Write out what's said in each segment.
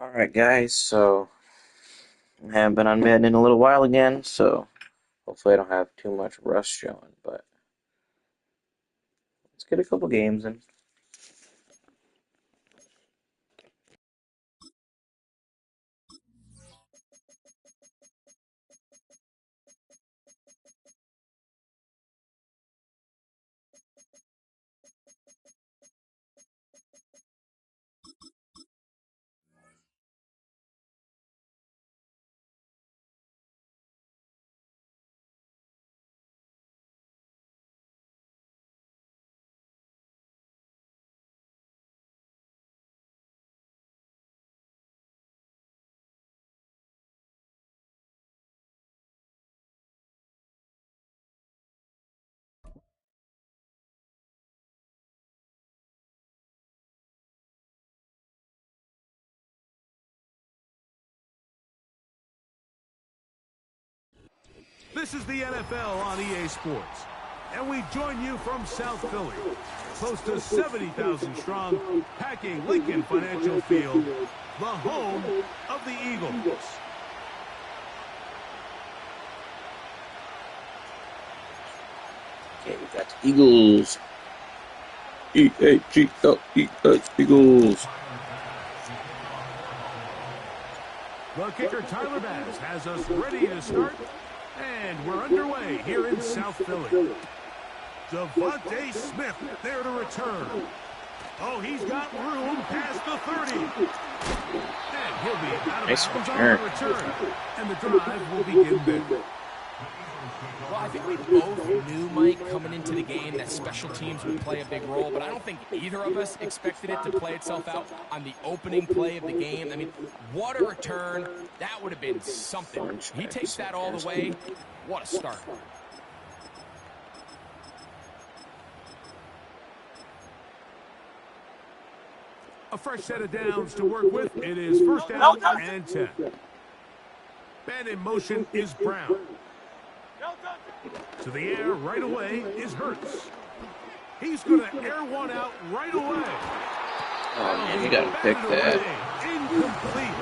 Alright guys, so I haven't been on Madden in a little while again, so hopefully I don't have too much rust showing, but let's get a couple games in. This is the NFL on EA Sports, and we join you from South Philly, close to 70,000 strong, packing Lincoln Financial Field, the home of the Eagles. Okay, we got the Eagles. E-A-G-L-E-S, Eagles. The kicker, Tyler Bass, has us ready to start, and we're underway here in South Philly. Devontae Smith there to return. Oh, he's got room past the 30. And he'll be out of bounds on the return. And the drive will begin there. Well, I think we both knew, Mike, coming into the game that special teams would play a big role, but I don't think either of us expected it to play itself out on the opening play of the game. I mean, what a return. That would have been something. He takes that all the way. What a start. A fresh set of downs to work with. It is first down and 10. Man in motion is Brown. To the air right away is Hurts. He's going to air one out right away. Oh man, you gotta pick that. Incomplete.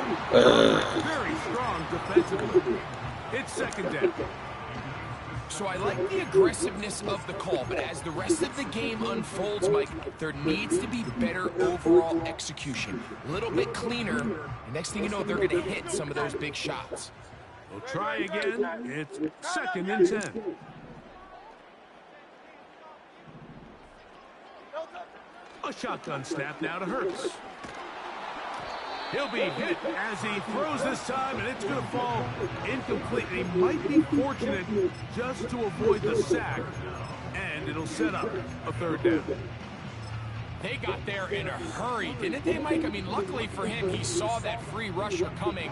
Very strong defensively. It's second down. So I like the aggressiveness of the call, but as the rest of the game unfolds, Mike, there needs to be better overall execution. A little bit cleaner. And next thing you know, they're going to hit some of those big shots. We'll try again. It's second and 10. A shotgun snap now to Hurts. He'll be hit as he throws this time, and it's going to fall incomplete. He might be fortunate just to avoid the sack, and it'll set up a third down. They got there in a hurry, didn't they, Mike? I mean, luckily for him, he saw that free rusher coming,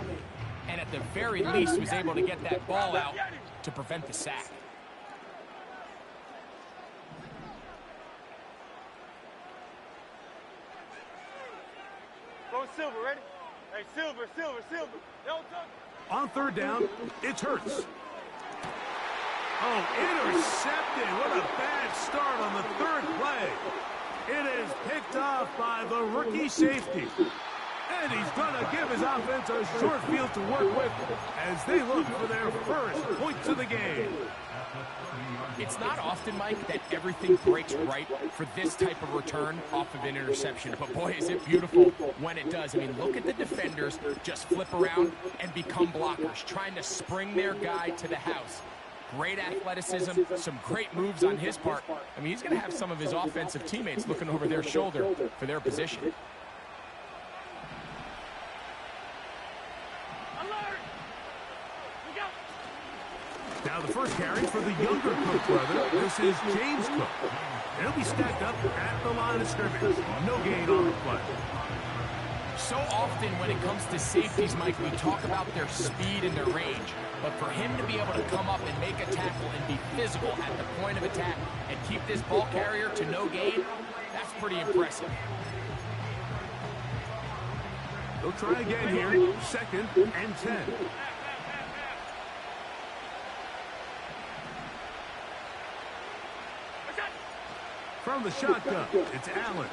and at the very least was able to get that ball out to prevent the sack. Go Silver, ready? Hey, Silver. On third down, it's Hurts. Oh, intercepted. What a bad start on the third play. It is picked off by the rookie safety. And he's going to give his offense a short field to work with as they look for their first points of the game. It's not often, Mike, that everything breaks right for this type of return off of an interception. But boy, is it beautiful when it does. I mean, look at the defenders just flip around and become blockers, trying to spring their guy to the house. Great athleticism, some great moves on his part. I mean, he's going to have some of his offensive teammates looking over their shoulder for their position. Now the first carry for the younger Cook brother. This is James Cook. They'll be stacked up at the line of scrimmage. No gain on the play. So often when it comes to safeties, Mike, we talk about their speed and their range. But for him to be able to come up and make a tackle and be physical at the point of attack and keep this ball carrier to no gain, that's pretty impressive. They'll try again here. Second and 10. From the shotgun, it's Allen.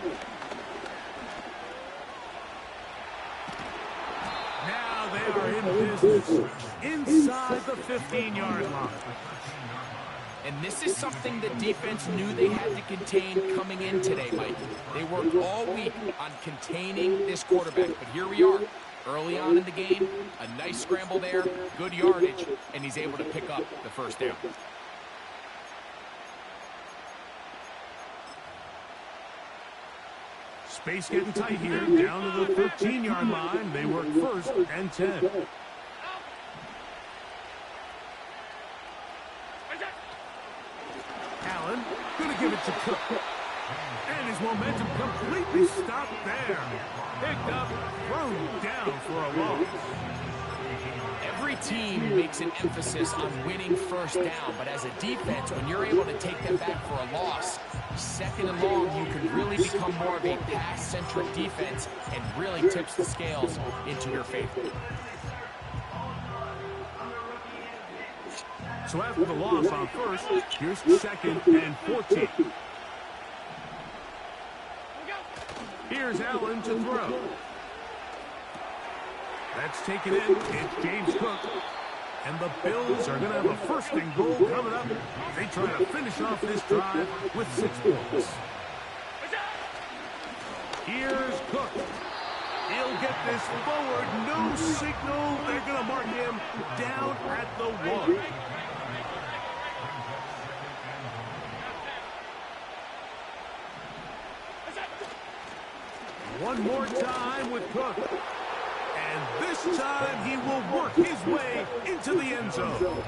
they are in business inside the 15-yard line. And this is something the defense knew they had to contain coming in today, Mike. They worked all week on containing this quarterback, but here we are. Early on in the game, a nice scramble there, good yardage, and he's able to pick up the first down. Space getting tight here, down to the 13-yard line. They work 1st and 10. Allen, going to give it to Cook. And his momentum completely stopped there. Picked up, thrown down for a loss. Every team makes an emphasis on winning first down, but as a defense, when you're able to take them back for a loss, 2nd and long, you can really become more of a pass-centric defense and really tips the scales into your favor. So after the loss on 1st, here's 2nd and 14. Here's Allen to throw. That's taken in. It's James Cook. And the Bills are going to have a 1st and goal coming up. They try to finish off this drive with 6 points. Here's Cook. He'll get this forward. No signal. They're going to mark him down at the 1. One more time with Cook. And this time he will work his way into the end zone.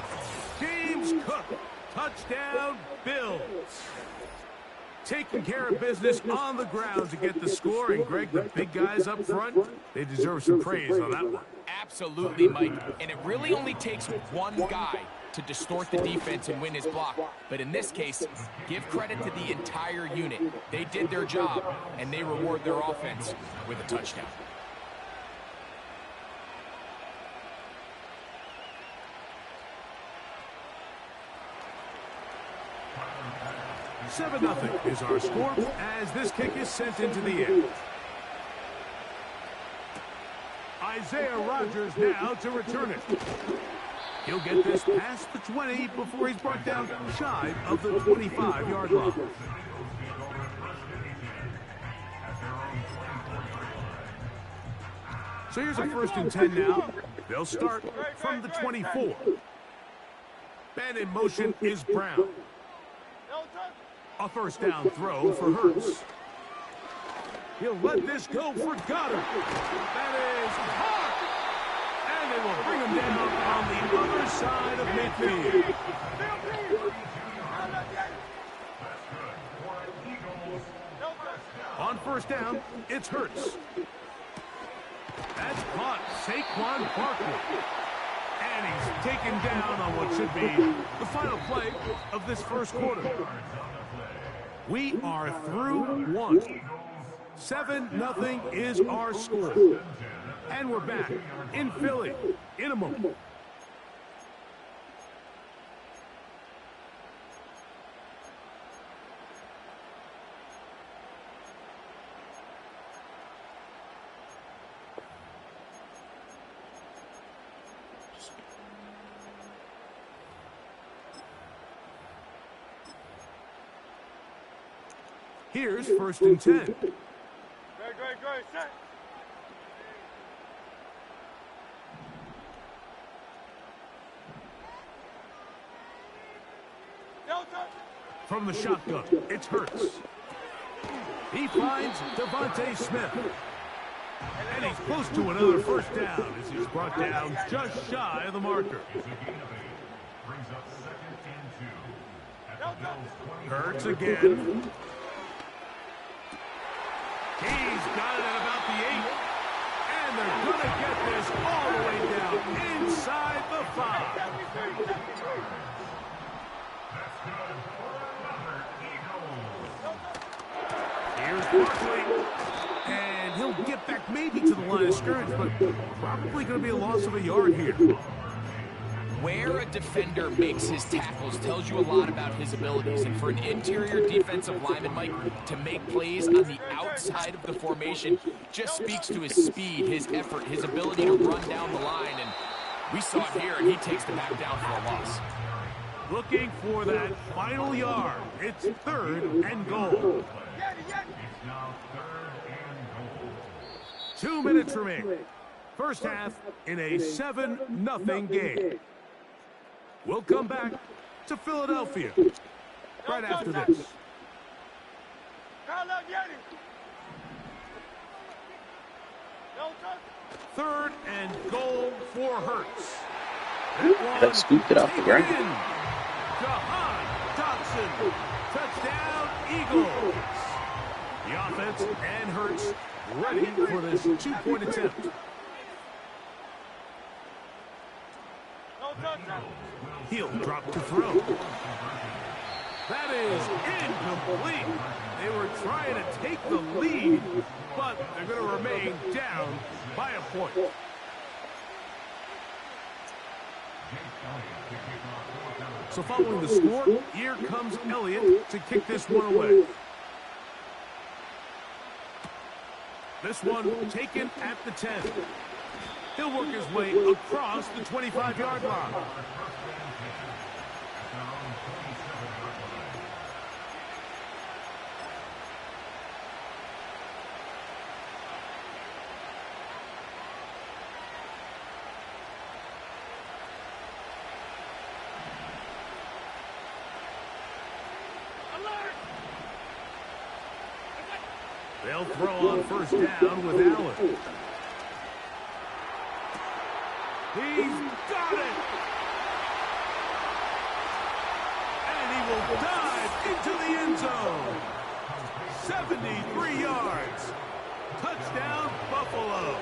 James Cook, touchdown Bills. Taking care of business on the ground to get the score. And Greg, the big guys up front, they deserve some praise on that one. Absolutely, Mike. And it really only takes one guy to distort the defense and win his block. But in this case, give credit to the entire unit. They did their job, and they reward their offense with a touchdown. Seven 0 is our score as this kick is sent into the air. Isaiah Rodgers now to return it. He'll get this past the 20 before he's brought down shy of the 25-yard line. So here's a 1st and 10 now. They'll start from the 24. And in motion is Brown. A 1st down throw for Hurts. He'll let this go for Goddard. That is hard. And they will bring him down on the other side of midfield. On 1st down, it's Hurts. That's caught Saquon Barkley. And he's taken down on what should be the final play of this 1st quarter. We are through 1. 7-0 is our score. And we're back in Philly in a moment. Here's 1st and 10. Great, set. From the shotgun, it's Hurts. He finds Devontae Smith. And he's close to another 1st down as he's brought down just shy of the marker. Hurts again. He's got it at about the 8. And they're going to get this all the way down inside the 5. Here's Barkley. And he'll get back maybe to the line of scrimmage, but probably going to be a loss of a yard here. Where a defender makes his tackles tells you a lot about his abilities. And for an interior defensive lineman, Mike, to make plays on the outside of the formation just speaks to his speed, his effort, his ability to run down the line. And we saw it here, and he takes the back down for a loss. Looking for that final yard. It's 3rd and goal. 2 minutes remaining. First half in a 7-0 game. We'll come back to Philadelphia right after this. 3rd and goal for Hurts. That scooped it off the ground. Jahan Dotson. Touchdown, Eagles. The offense and Hurts ready for this 2-point attempt. He'll drop to throw. That is incomplete. They were trying to take the lead, but they're going to remain down by a point. So following the score, here comes Elliott to kick this one away. This one taken at the 10. He'll work his way across the 25-yard line. They'll throw on first down with Allen. He's got it! And he will dive into the end zone. 73 yards. Touchdown, Buffalo.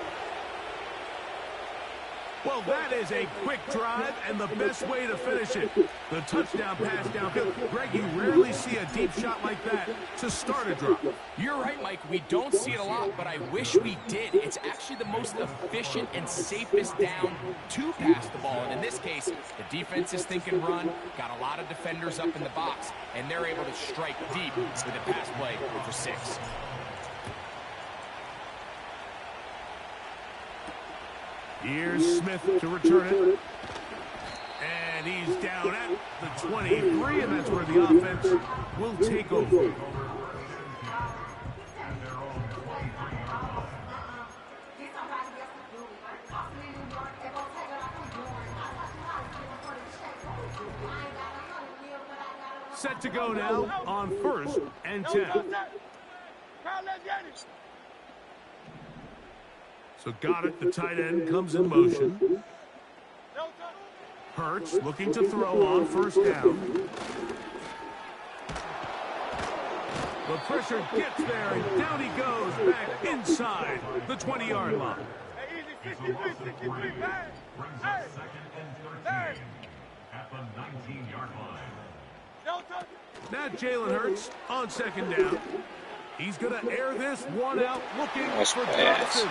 Well, that is a quick drive and the best way to finish it. The touchdown pass downfield. Greg, you rarely see a deep shot like that to start a drive. You're right, Mike. We don't see it a lot, but I wish we did. It's actually the most efficient and safest down to pass the ball. And in this case, the defense is thinking run, got a lot of defenders up in the box, and they're able to strike deep with a pass play for 6. Here's Smith to return it. And he's down at the 23, and that's where the offense will take over. Set to go now on 1st and 10. So got it, the tight end comes in motion. Hurts looking to throw on first down. The pressure gets there, and down he goes back inside the 20-yard line. Now Jalen Hurts on 2nd down. He's going to air this one out looking for Johnson.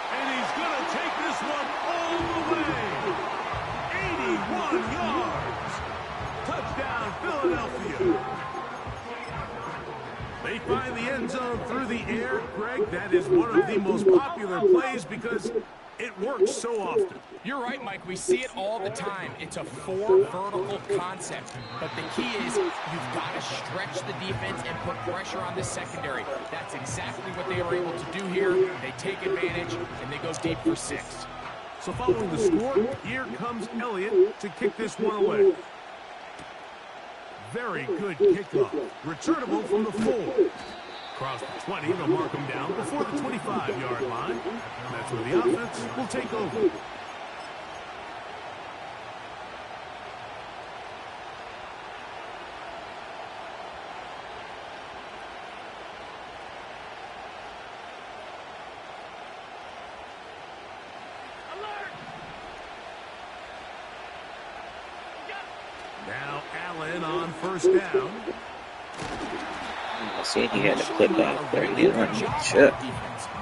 And he's going to take this one all the way. 81 yards. Touchdown, Philadelphia. They find the end zone through the air. Greg, that is one of the most popular plays because it works so often. You're right, Mike. We see it all the time. It's a 4 vertical concept. But the key is you've got to stretch the defense and put pressure on the secondary. That's exactly what they were able to do here. They take advantage, and they go deep for 6. So following the score, here comes Elliott to kick this one away. Very good kickoff. Returnable from the 4. Across the 20, they'll mark him down before the 25-yard line. That's where the offense will take over. Now Allen on first down. See, he had to clip back there. He didn't want to shit.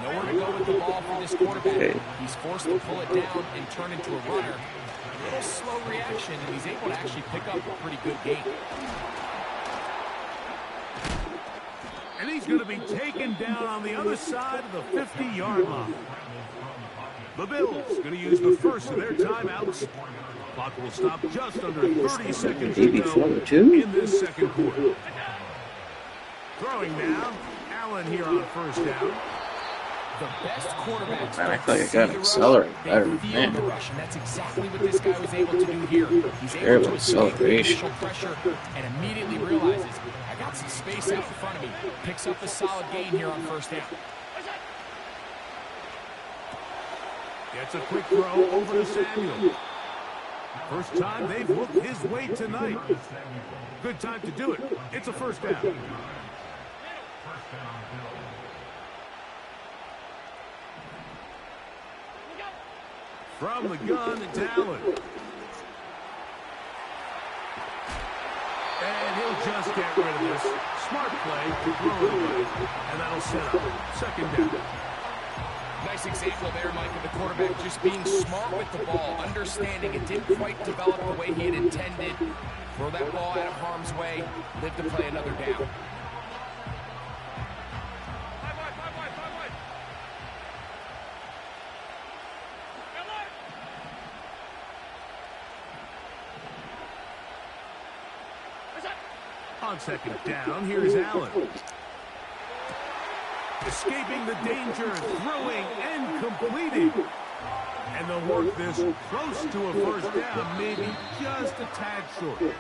Nowhere to go with the ball for this quarterback. Okay. He's forced to pull it down and turn into a runner. A little slow reaction, and he's able to actually pick up a pretty good gain. And he's going to be taken down on the other side of the 50-yard line. The Bills going to use the first of their timeouts. Clock will stop just under 30 seconds to go in this second quarter. Throwing now, Allen here on first down. The best quarterbacks. Man, I thought you got to accelerate better, man. And that's exactly what this guy was able to do here. He's able to escape the initial pressure and immediately realizes, I got some space out in front of me. Picks up a solid gain here on first down. Gets a quick throw over to Samuel. First time they've looked his way tonight. Good time to do it. It's a first down. From the gun, it's Allen. And he'll just get rid of this. Smart play to throw it away. And that'll set up second down. Nice example there, Mike, of the quarterback just being smart with the ball, understanding it didn't quite develop the way he had intended. Throw that ball out of harm's way, live to play another down. On second down, here's Allen. Escaping the danger, throwing and completing. And they'll work this close to a first down, maybe just a tad short.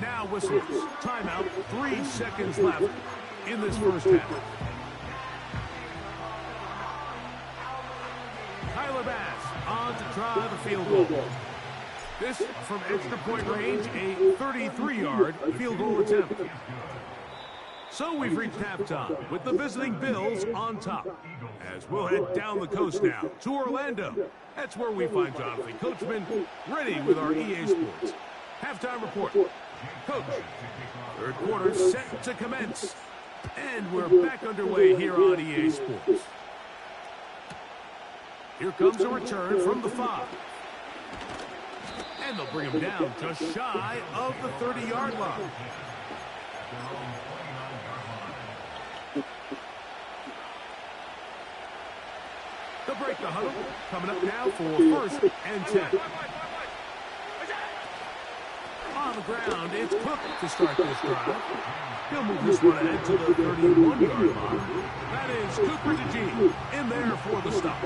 Now whistles. Timeout, 3 seconds left in this first half. Tyler Bass on to try the field goal. This from extra point range, a 33-yard field goal attempt. So we've reached halftime with the visiting Bills on top. As we'll head down the coast now to Orlando. That's where we find Jonathan Coachman ready with our EA Sports halftime report. Coach, third quarter set to commence. And we're back underway here on EA Sports. Here comes a return from the 5. And they'll bring him down just shy of the 30-yard line. They'll break the huddle. Coming up now for first and 10. On the ground, it's Cook to start this drive. He'll move this one ahead to the 31-yard line. That is Cooper DeGene in there for the stop.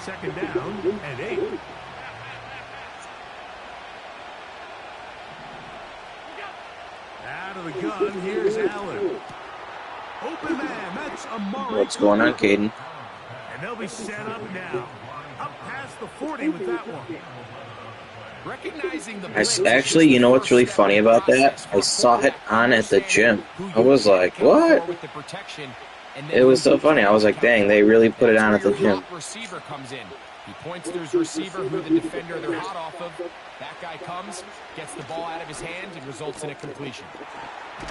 Second down and 8. Out of the gun, here's Allen. Open man, that's Amari. What's going on, Caden? And they'll be set up now. Up past the 40 with that one. Recognizing the Actually, you know what's really funny about that? I saw it on at the gym. I was like, what? It was so funny. I was like, dang, they really put it on at the gym. Receiver comes in. He points to his receiver, who the defender they're hot off of. That guy comes, gets the ball out of his hand, and results in a completion.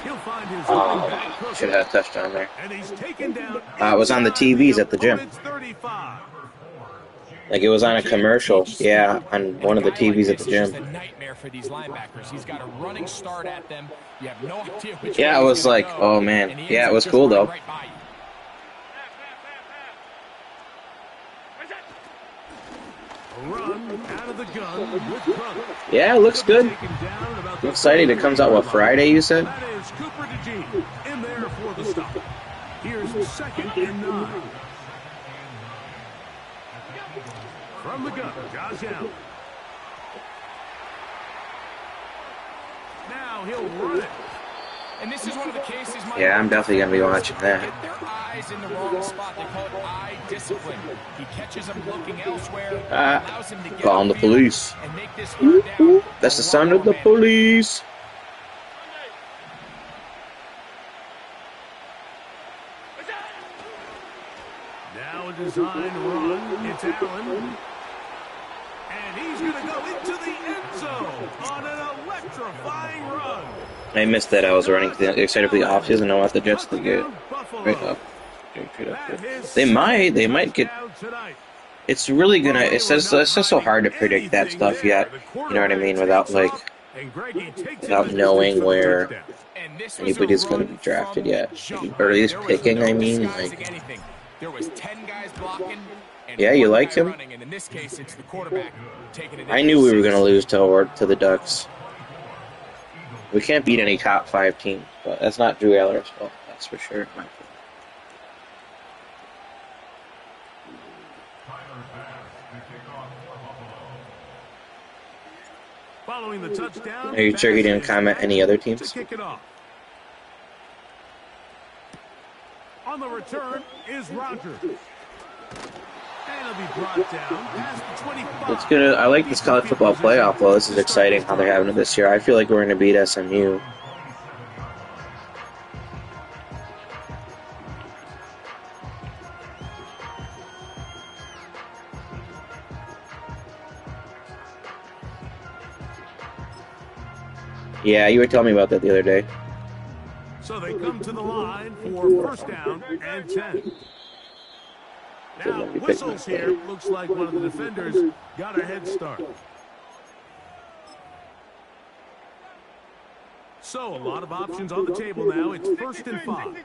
He'll find his running back. Should have had a touchdown there. And he's taken down. It was on the TVs at the gym. Like it was on a commercial. Yeah, on one of the TVs at the gym. It's just a nightmare for these linebackers. He's got a running start at them. You have no idea which Yeah, it was like, oh man. Yeah, it was cool though. Run out of the gun with Crump. Yeah, it looks good. I'm excited. It comes out, what, Friday, you said? That is Cooper DeGene in there for the stop. Here's second and 9. From the gun, Josh Allen. Now he'll run it. And this is one of the cases, yeah, I'm definitely going to be watching that. Get their eyes in the wrong spot. They call it eye discipline. He catches them looking elsewhere, allows him to get calling the police. And make this third down. That's the sound of the police. Now a design run. It's Allen. And he's going going to go into the end zone on an electrifying run. I missed that. I was running excited for the offseason. I want the Jets to get right up. They might get. It's really gonna. It's just so hard to predict that stuff yet. You know what I mean? Without knowing where anybody's gonna be drafted yet, or at least picking. I mean, like. There was 10 guys blocking. Yeah, you like him? Running, and in this case, it's the quarterback taking it. I knew we were gonna lose to the Ducks. We can't beat any top 5 teams, but that's not Drew Aller's fault. That's for sure. Following the touchdown. Are you sure he didn't comment any other teams? Kick it off. On the return is Rogers. And he'll be brought down past the 25. It's good. I like this college football playoff, though. This is exciting how they're having it this year. I feel like we're going to beat SMU. Yeah, you were telling me about that the other day. So they come to the line for first down and 10. Now, whistles here. Looks like one of the defenders got a head start. So, a lot of options on the table now. It's first and 5.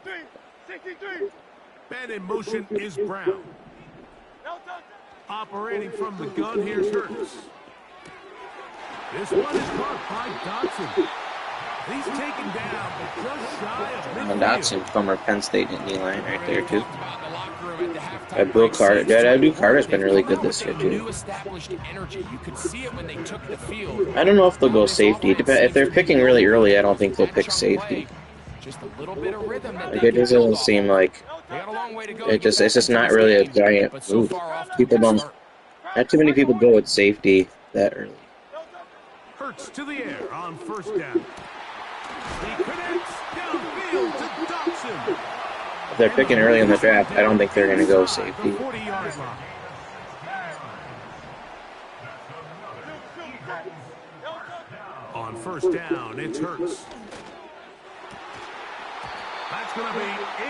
Man in motion is Brown. Operating from the gun, here's Hurts. This one is caught by Dotson. He's taken down, but just shy of midfield. Dotson, former Penn State line right there, too. Bill Carter. Bill Carter's been really good this year, too. I don't know if they'll go safety. If they're picking really early, I don't think they'll pick safety. Like, it doesn't seem like... It's just not really a giant move. Not too many people go with safety that early. Hurts to the air on first down. He connects downfield to Dotson. If they're picking early in the draft, I don't think they're going to go safety. On first down, it's Hurts. That's going to be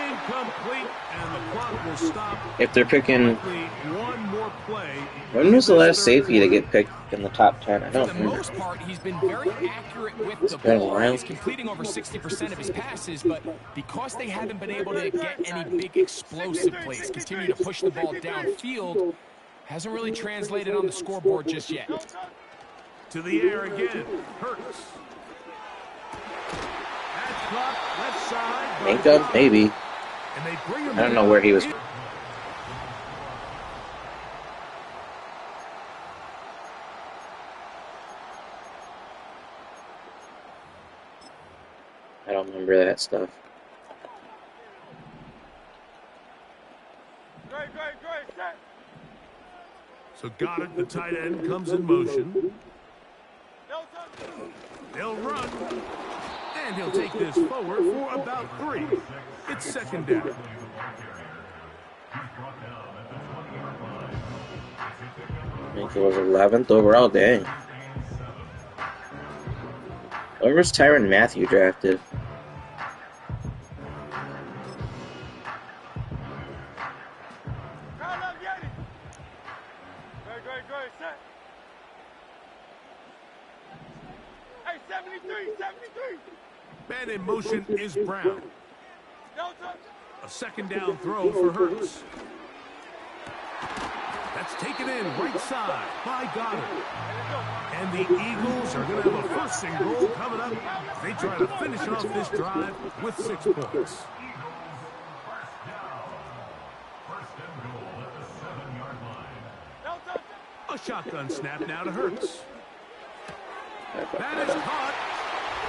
incomplete, and the clock will stop. If they're picking... One more play. When was the last safety to get picked in the top 10? I don't remember. For the most part, he's been very accurate with the ball. He's completing over 60% of his passes, but because they haven't been able to get any big explosive plays, continue to push the ball downfield, hasn't really translated on the scoreboard just yet. To the air again, Hurts. Left side. Minka? Maybe. I don't know where he was. I don't remember that stuff. So Goddard, the tight end, comes in motion. They'll run. And he'll take this forward for about 3. It's second down. I think it was 11th overall. Dang. Where was Tyrann Mathieu drafted? Man in motion is Brown. A second down throw for Hurts. That's taken in right side by Goddard. And the Eagles are going to have a first and goal coming up. They try to finish off this drive with 6 points. A shotgun snap now to Hurts. That is caught.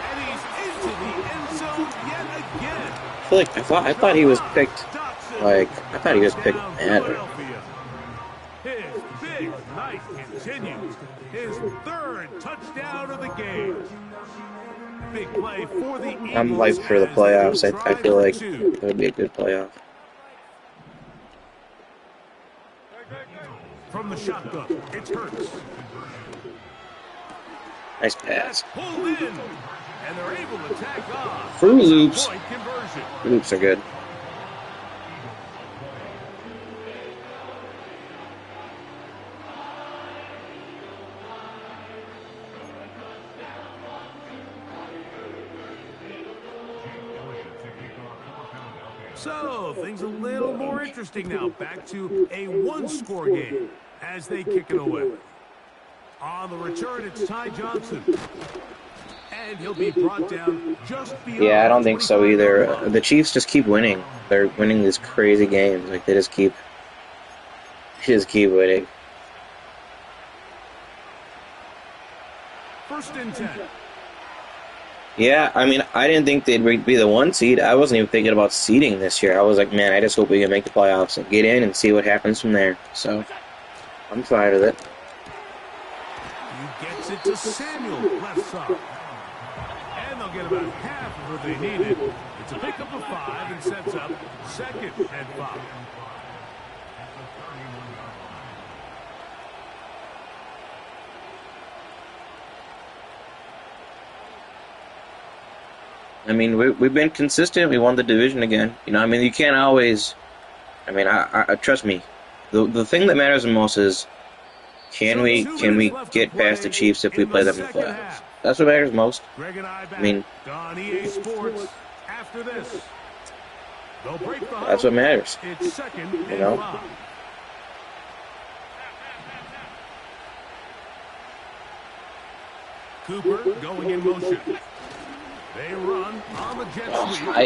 And he's into the end zone yet again. I thought he was picked. I thought he was picked Madden. His big night continues. His 3rd touchdown of the game. Big play for the Eagles. I'm hyped for the playoffs. I feel like it would be a good playoff. From the shotgun, it's Hurts. Nice That's pass. pulled in, and they're able to tack on Fruit a Loops. two-point conversion. Loops are good. So, things a little more interesting now. Back to a one-score game as they kick it away. On the return, it's Ty Johnson. And he'll be brought down just Yeah, I beyond don't the think so 25-yard either. line. The Chiefs just keep winning. They're winning these crazy games. Like they just keep winning. First and 10. Yeah, I mean, I didn't think they'd be the 1 seed. I wasn't even thinking about seeding this year. I was like, man, I just hope we can make the playoffs and get in and see what happens from there. So, I'm fine with it. He gets it to Samuel, left side. And they'll get about half of what they needed. It's a pickup of 5 and sets up second and 5. I mean, we've been consistent. We won the division again. You know, I mean, you can't always. I mean, I trust me. The thing that matters the most is can we get past the Chiefs if we play them in the playoffs? That's what matters most. Greg and I I mean, on EA Sports after this. They'll break the that's what matters. It's second You and know. 5. Cooper going in motion. They run on the jet sweep. I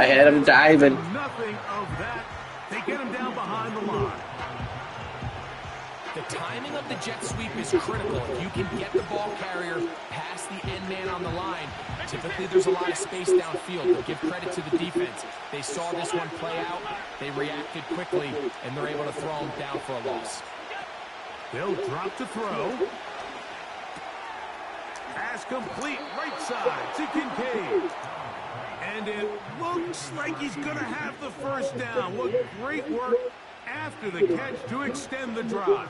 had him diving. Nothing of that. They get him down behind the line. The timing of the jet sweep is critical. If you can get the ball carrier past the end man on the line, typically there's a lot of space downfield. But give credit to the defense. They saw this one play out. They reacted quickly, and they're able to throw him down for a loss. They'll drop to throw. Pass complete, right side to Kincaid. And it looks like he's going to have the first down. What great work after the catch to extend the drive.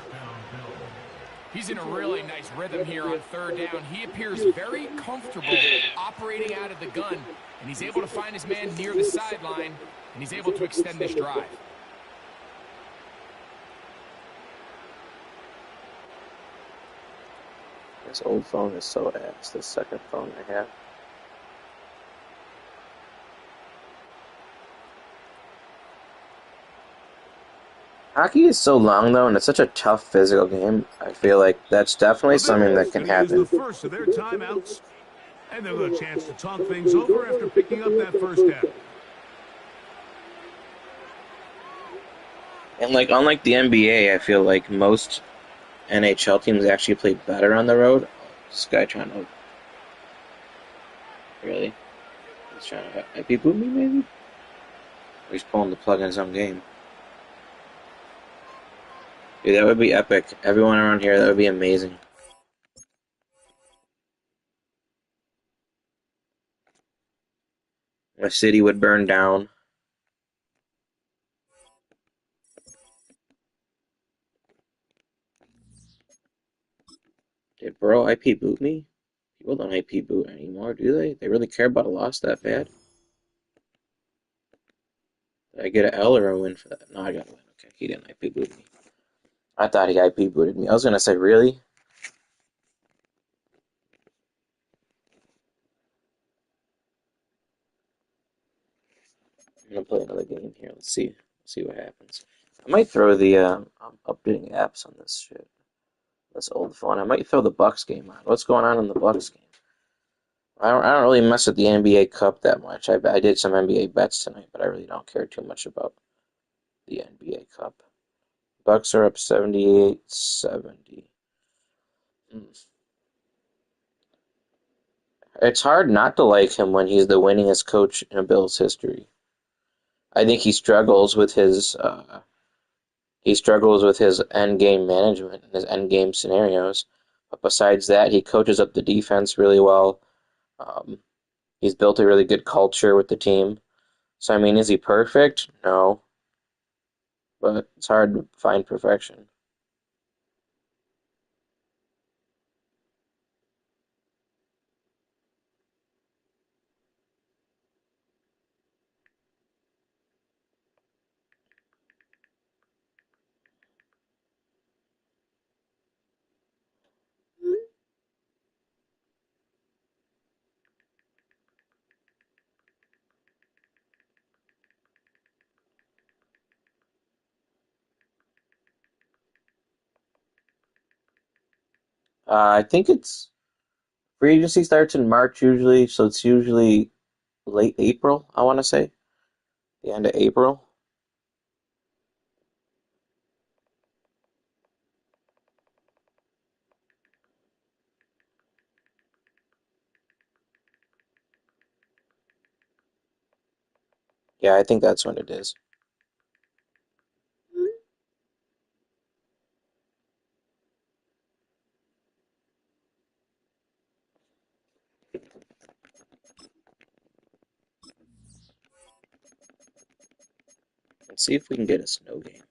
He's in a really nice rhythm here on third down. He appears very comfortable operating out of the gun, and he's able to find his man near the sideline, and he's able to extend this drive. This old phone is so ass. This second phone I have. Hockey is so long though, and it's such a tough physical game. I feel like that's definitely something that can happen. The first of their timeouts, and they'll get a chance to talk things over after picking up that first down. And like unlike the NBA, I feel like most NHL teams actually play better on the road. This guy trying to really? He's trying to IP boot me maybe? Or he's pulling the plug in his own game. Dude, that would be epic. Everyone around here, that would be amazing. My city would burn down. Did bro IP boot me? People don't IP boot anymore, do they? They really care about a loss that bad? Did I get an L or a win for that? No, I got a win. Okay, he didn't IP boot me. I thought he IP booted me. I was gonna say, really? I'm gonna play another game here. Let's see what happens. I might throw the I'm updating apps on this shit. This old phone. I might throw the Bucks game on. What's going on in the Bucks game? I don't really mess with the NBA Cup that much. I did some NBA bets tonight, but I really don't care too much about the NBA Cup. Bucks are up 78-70. It's hard not to like him when he's the winningest coach in Bills history. I think he struggles with his end game management and his end game scenarios. But besides that, he coaches up the defense really well. He's built a really good culture with the team. So I mean, is he perfect? No, but it's hard to find perfection. I think it's free agency starts in March usually, so it's usually late April, I want to say. The end of April. Yeah, I think that's when it is. Let's see if we can get a snow game.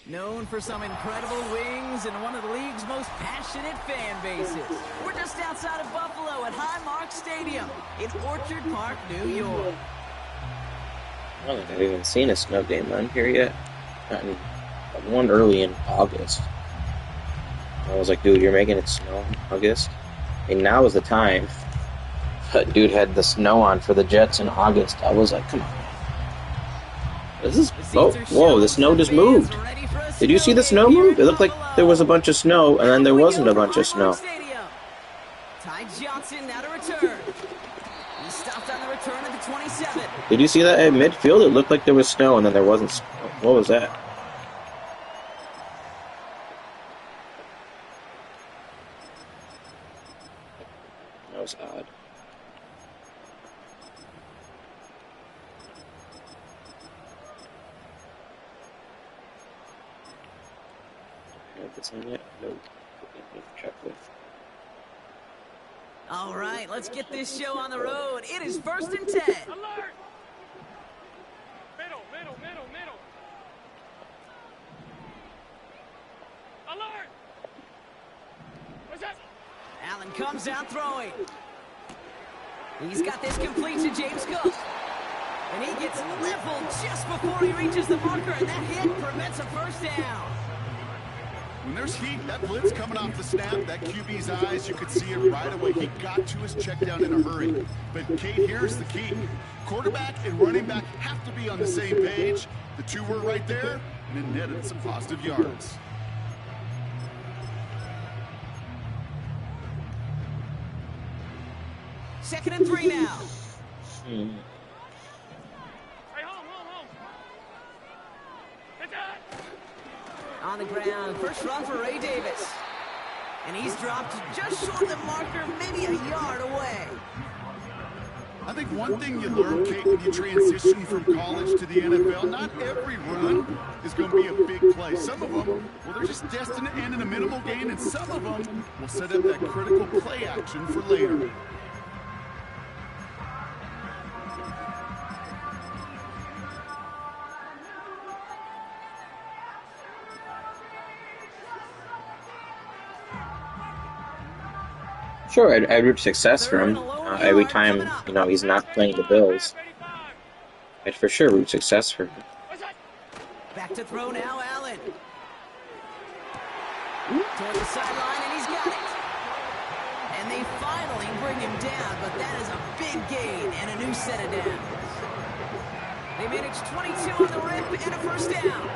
Known for some incredible wings and one of the league's most passionate fan bases. We're just outside of Buffalo at Highmark Stadium in Orchard Park, New York. I don't think I've even seen a snow game on here yet. Not in, one early in August. I was like, dude, you're making it snow in August? And now is the time. But dude had the snow on for the Jets in August. I was like, come on. This is... Oh, whoa, the snow just moved. Did you see the snow move? It looked like there was a bunch of snow, and then there wasn't a bunch of snow. Ty Johnson now to return. He stopped on the return at the 27. Did you see that at midfield? It looked like there was snow, and then there wasn't snow. What was that? That was odd. It's on yet? No. Check with. All right, let's get this show on the road. It is 1st and 10. Alert! Middle. Alert! What's that? Allen comes out throwing. He's got this complete to James Cook. And he gets leveled just before he reaches the marker, and that hit prevents a first down. When there's heat, that blitz coming off the snap, that QB's eyes, you could see it right away. He got to his check down in a hurry. But Kate, here's the key. Quarterback and running back have to be on the same page. The two were right there, and it netted some positive yards. Second and 3 now. Hey, home. Get that! On the ground, first run for Ray Davis. And he's dropped just short of the marker, maybe a yard away. I think one thing you learn, Kate, when you transition from college to the NFL, not every run is going to be a big play. Some of them, well, they're just destined to end in a minimal gain, and some of them will set up that critical play action for later. Sure, I'd root success for him. Every time, he's not playing the Bills. I'd for sure root success for him. Back to throw now, Allen. Toward the sideline, and he's got it. And they finally bring him down, but that is a big gain and a new set of downs. They managed 22 on the rip and a first down.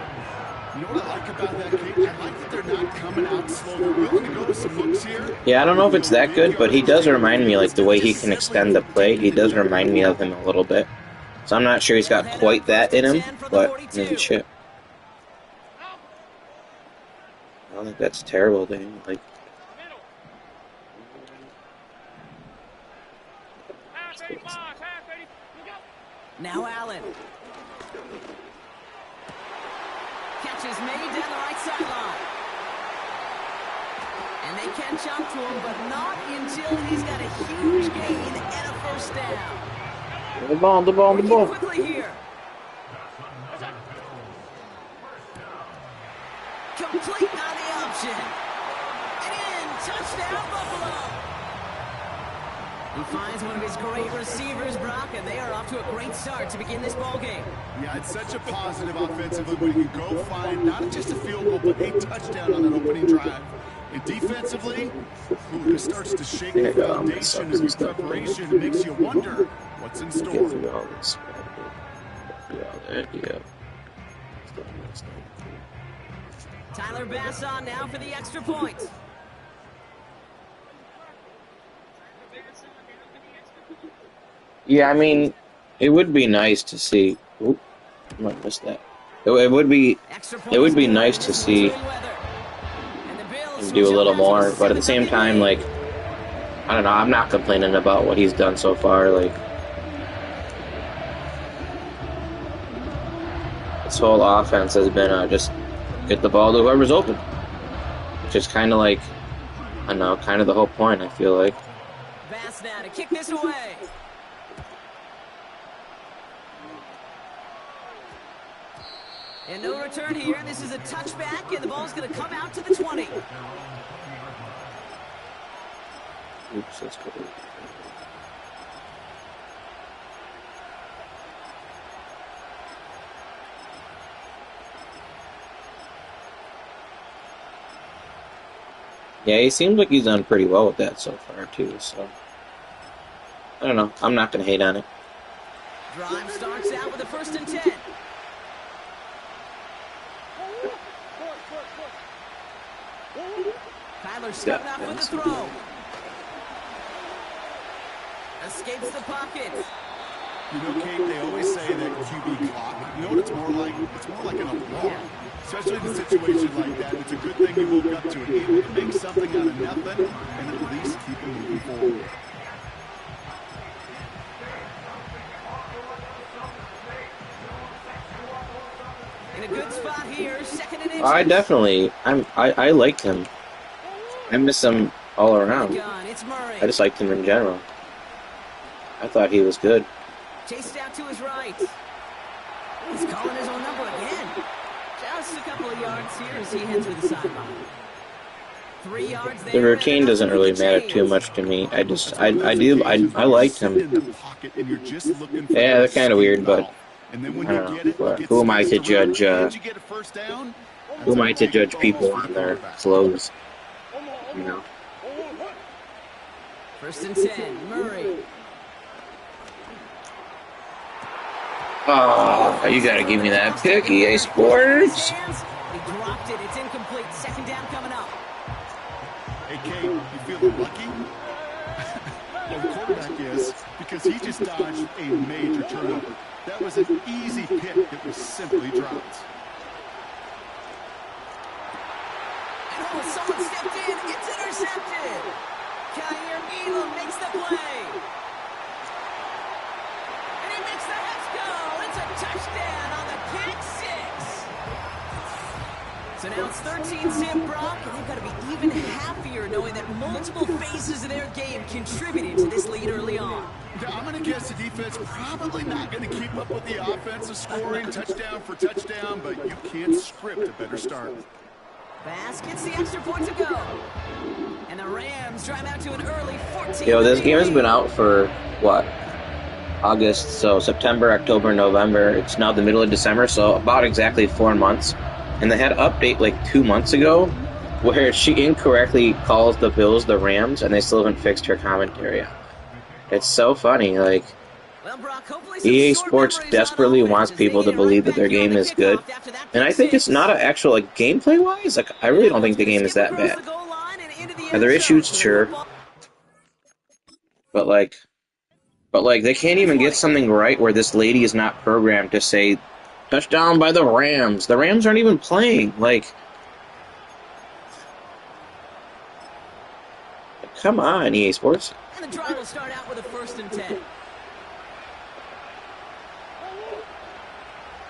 You know what I like about that, Kate? I like that they're not coming out slow. They're willing to go with some looks here. Yeah, I don't know if it's that good, but he does remind me, like, the way he can extend the play, he does remind me of him a little bit. So I'm not sure he's got quite that in him, but I mean, shit. I don't think that's terrible, Dane. Like, now Allen. Catch is made down the right sideline. And they can jump to him, but not until he's got a huge gain and a first down. the ball. Quickly here. Complete on the option. And in, touchdown Buffalo. He finds one of his great receivers, Brock, and they are off to a great start to begin this ball game. Yeah, it's such a positive offensively when you can go find not just a field goal, but a touchdown on that opening drive. And defensively, it starts to shake the foundation of your preparation. It makes you wonder what's in store. Tyler Bass on now for the extra point. Yeah, I mean, it would be nice to see. Oop, I might miss that. It would be nice to see him do a little more, but at the same time, like, I don't know. I'm not complaining about what he's done so far. Like, this whole offense has been just get the ball to whoever's open, which is kind of like, I don't know, kind of the whole point. I feel like. Bass now to kick this away. And no return here. This is a touchback, and the ball's going to come out to the 20. Oops, that's good. Yeah, he seems like he's done pretty well with that so far, too, so. I don't know. I'm not going to hate on it. Drive starts out with a 1st and 10. Kyler stepping out for the throw. Escapes the pocket. You know, Kate, they always say that QB clock. You know what it's more like? It's more like an alarm. Especially in a situation like that. It's a good thing you woke up to it. Able to make something out of nothing and at least keep it moving forward. In a good spot here, 2nd and inches. I liked him. I miss him all around. I just liked him in general. I thought he was good. Chased out to his right. He's calling his own number again. Just a couple of yards here as he heads for the sideline. 3 yards there. The routine doesn't really matter too much to me. I liked him. Yeah, they're kind of weird, but I don't know. But who am I to judge? Who am I to judge people on their clothes? You know. 1st and 10, Murray. Oh, you gotta give me that pick, EA Sports. He dropped it. It's incomplete. 2nd down coming up. Hey, Kate, you feeling lucky? Well, the quarterback is, because he just dodged a major turnover. That was an easy pick that was simply dropped. Oh, someone stepped in. It's intercepted. Kyer Elam makes the play. And he makes the Hex go. It's a touchdown on the kick 6. So now it's 13-zip, Brock, and they've got to be even happier knowing that multiple phases of their game contributed to this lead early on. I'm going to guess the defense probably not going to keep up with the offensive scoring touchdown for touchdown, but you can't script a better start. Bass gets the extra point to go. And the Rams drive out to an early 14. Yo, this game has been out for, what? August, so September, October, November. It's now the middle of December, so about exactly 4 months. And they had an update like 2 months ago where she incorrectly calls the Bills the Rams, and they still haven't fixed her commentary on it. It's so funny. Like, Well, Brock, hopefully some EA short Sports memories on desperately offense wants as they people get to it right believe that back their here on game the is good. kickoff after that And pick I think it's six. not an actual, like, gameplay-wise, like, I really Now don't think wants the to game is skip that across bad. the goal line and into the Are end there zone. issues? The Sure. football. But, like, they can't even get something right where this lady is not programmed to say, touchdown by the Rams. The Rams aren't even playing. Like, come on, EA Sports. And the drive will start out with a 1st and 10.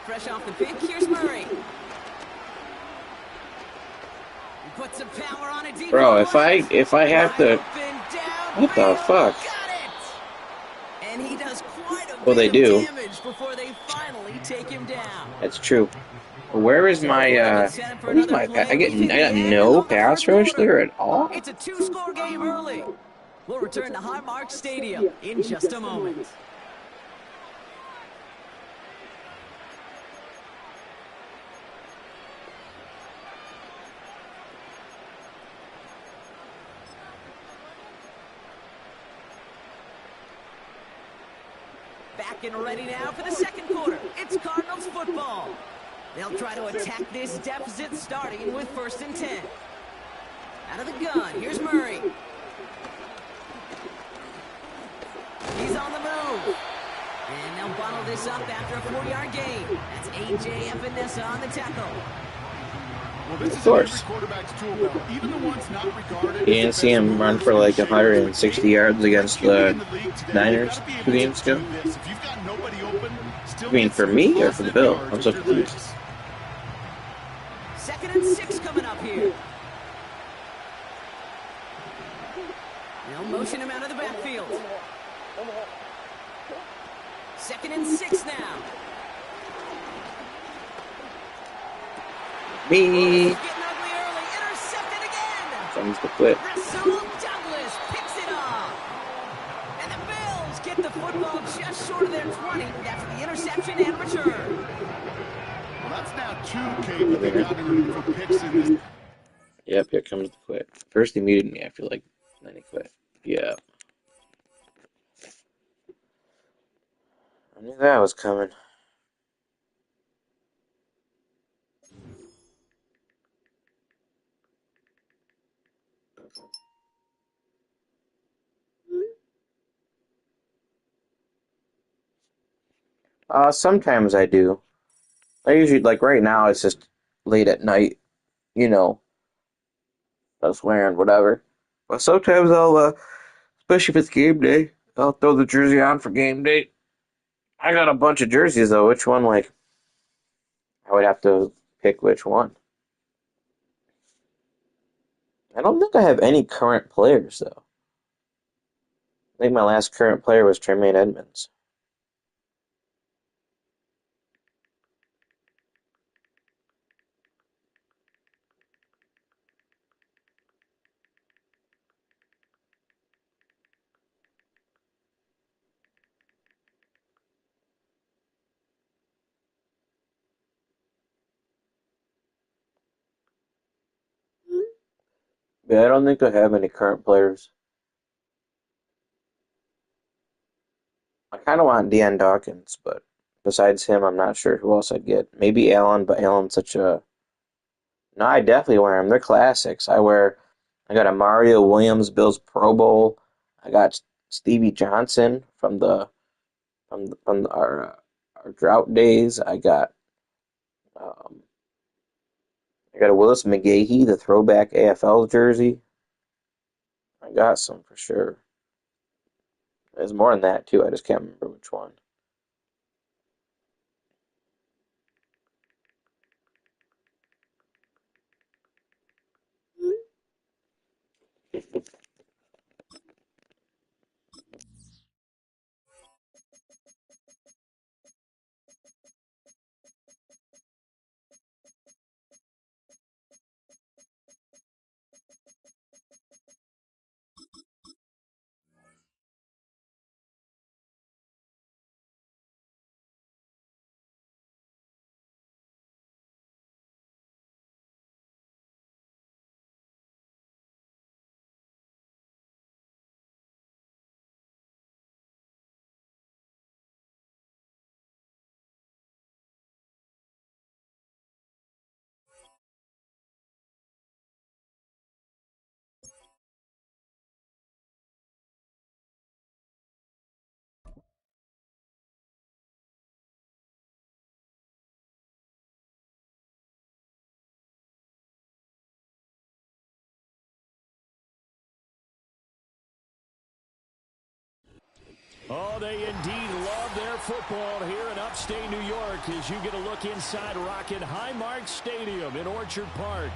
Fresh off the pick, here's Murray. He puts some power on it deep. Bro, if I have to, what the fuck? Got it. And he does quite a Well, they bit do. of damage before they finally take him down. That's true. Where is my, what is my, I got no pass rush there at all? It's a 2-score game early. We'll return to Highmark Stadium in just a moment. Back and ready now for the 2nd quarter. It's Cardinals football. They'll try to attack this deficit starting with 1st and 10. Out of the gun, here's Murray. He's on the move. And they'll bottle this up after a 4-yard gain. That's A.J. Epinesa on the tackle. Well, this Of course. is every quarterback's tool belt, even the ones not regarded. You didn't see him run for like 160 yards against the Niners 2 games ago? I mean, for me or for the Bill? I'm so confused. 2nd and 6 coming up here. They'll motion him out of the backfield. 2nd and 6 now. Me. Getting ugly early. Intercepted again. Comes the quit. Rasul Douglas picks it off. And the Bills get the football just short of their 20 after the interception and return. Well, that's now 2, Kate, that they got for picks in this. Yep, here comes the quit. First he muted me, I feel like, then he quit. Yeah. I knew that was coming. Sometimes I do. I usually, like right now, it's just late at night, you know, I was wearing whatever. But sometimes I'll, especially if it's game day, I'll throw the jersey on for game day. I got a bunch of jerseys though. Which one, like, I would have to pick which one. I don't think I have any current players though. I think my last current player was Tremaine Edmonds. Yeah, I don't think I have any current players. I kind of want Deion Dawkins, but besides him, I'm not sure who else I'd get. Maybe Allen, but Allen's such a. No, I definitely wear them. They're classics. I got a Mario Williams Bills Pro Bowl. I got Stevie Johnson our drought days. Um, I got a Willis McGahee, the throwback AFL jersey. I got some for sure. There's more than that too. I just can't remember which one. football here in upstate New York as you get a look inside Rocket Highmark Stadium in Orchard Park.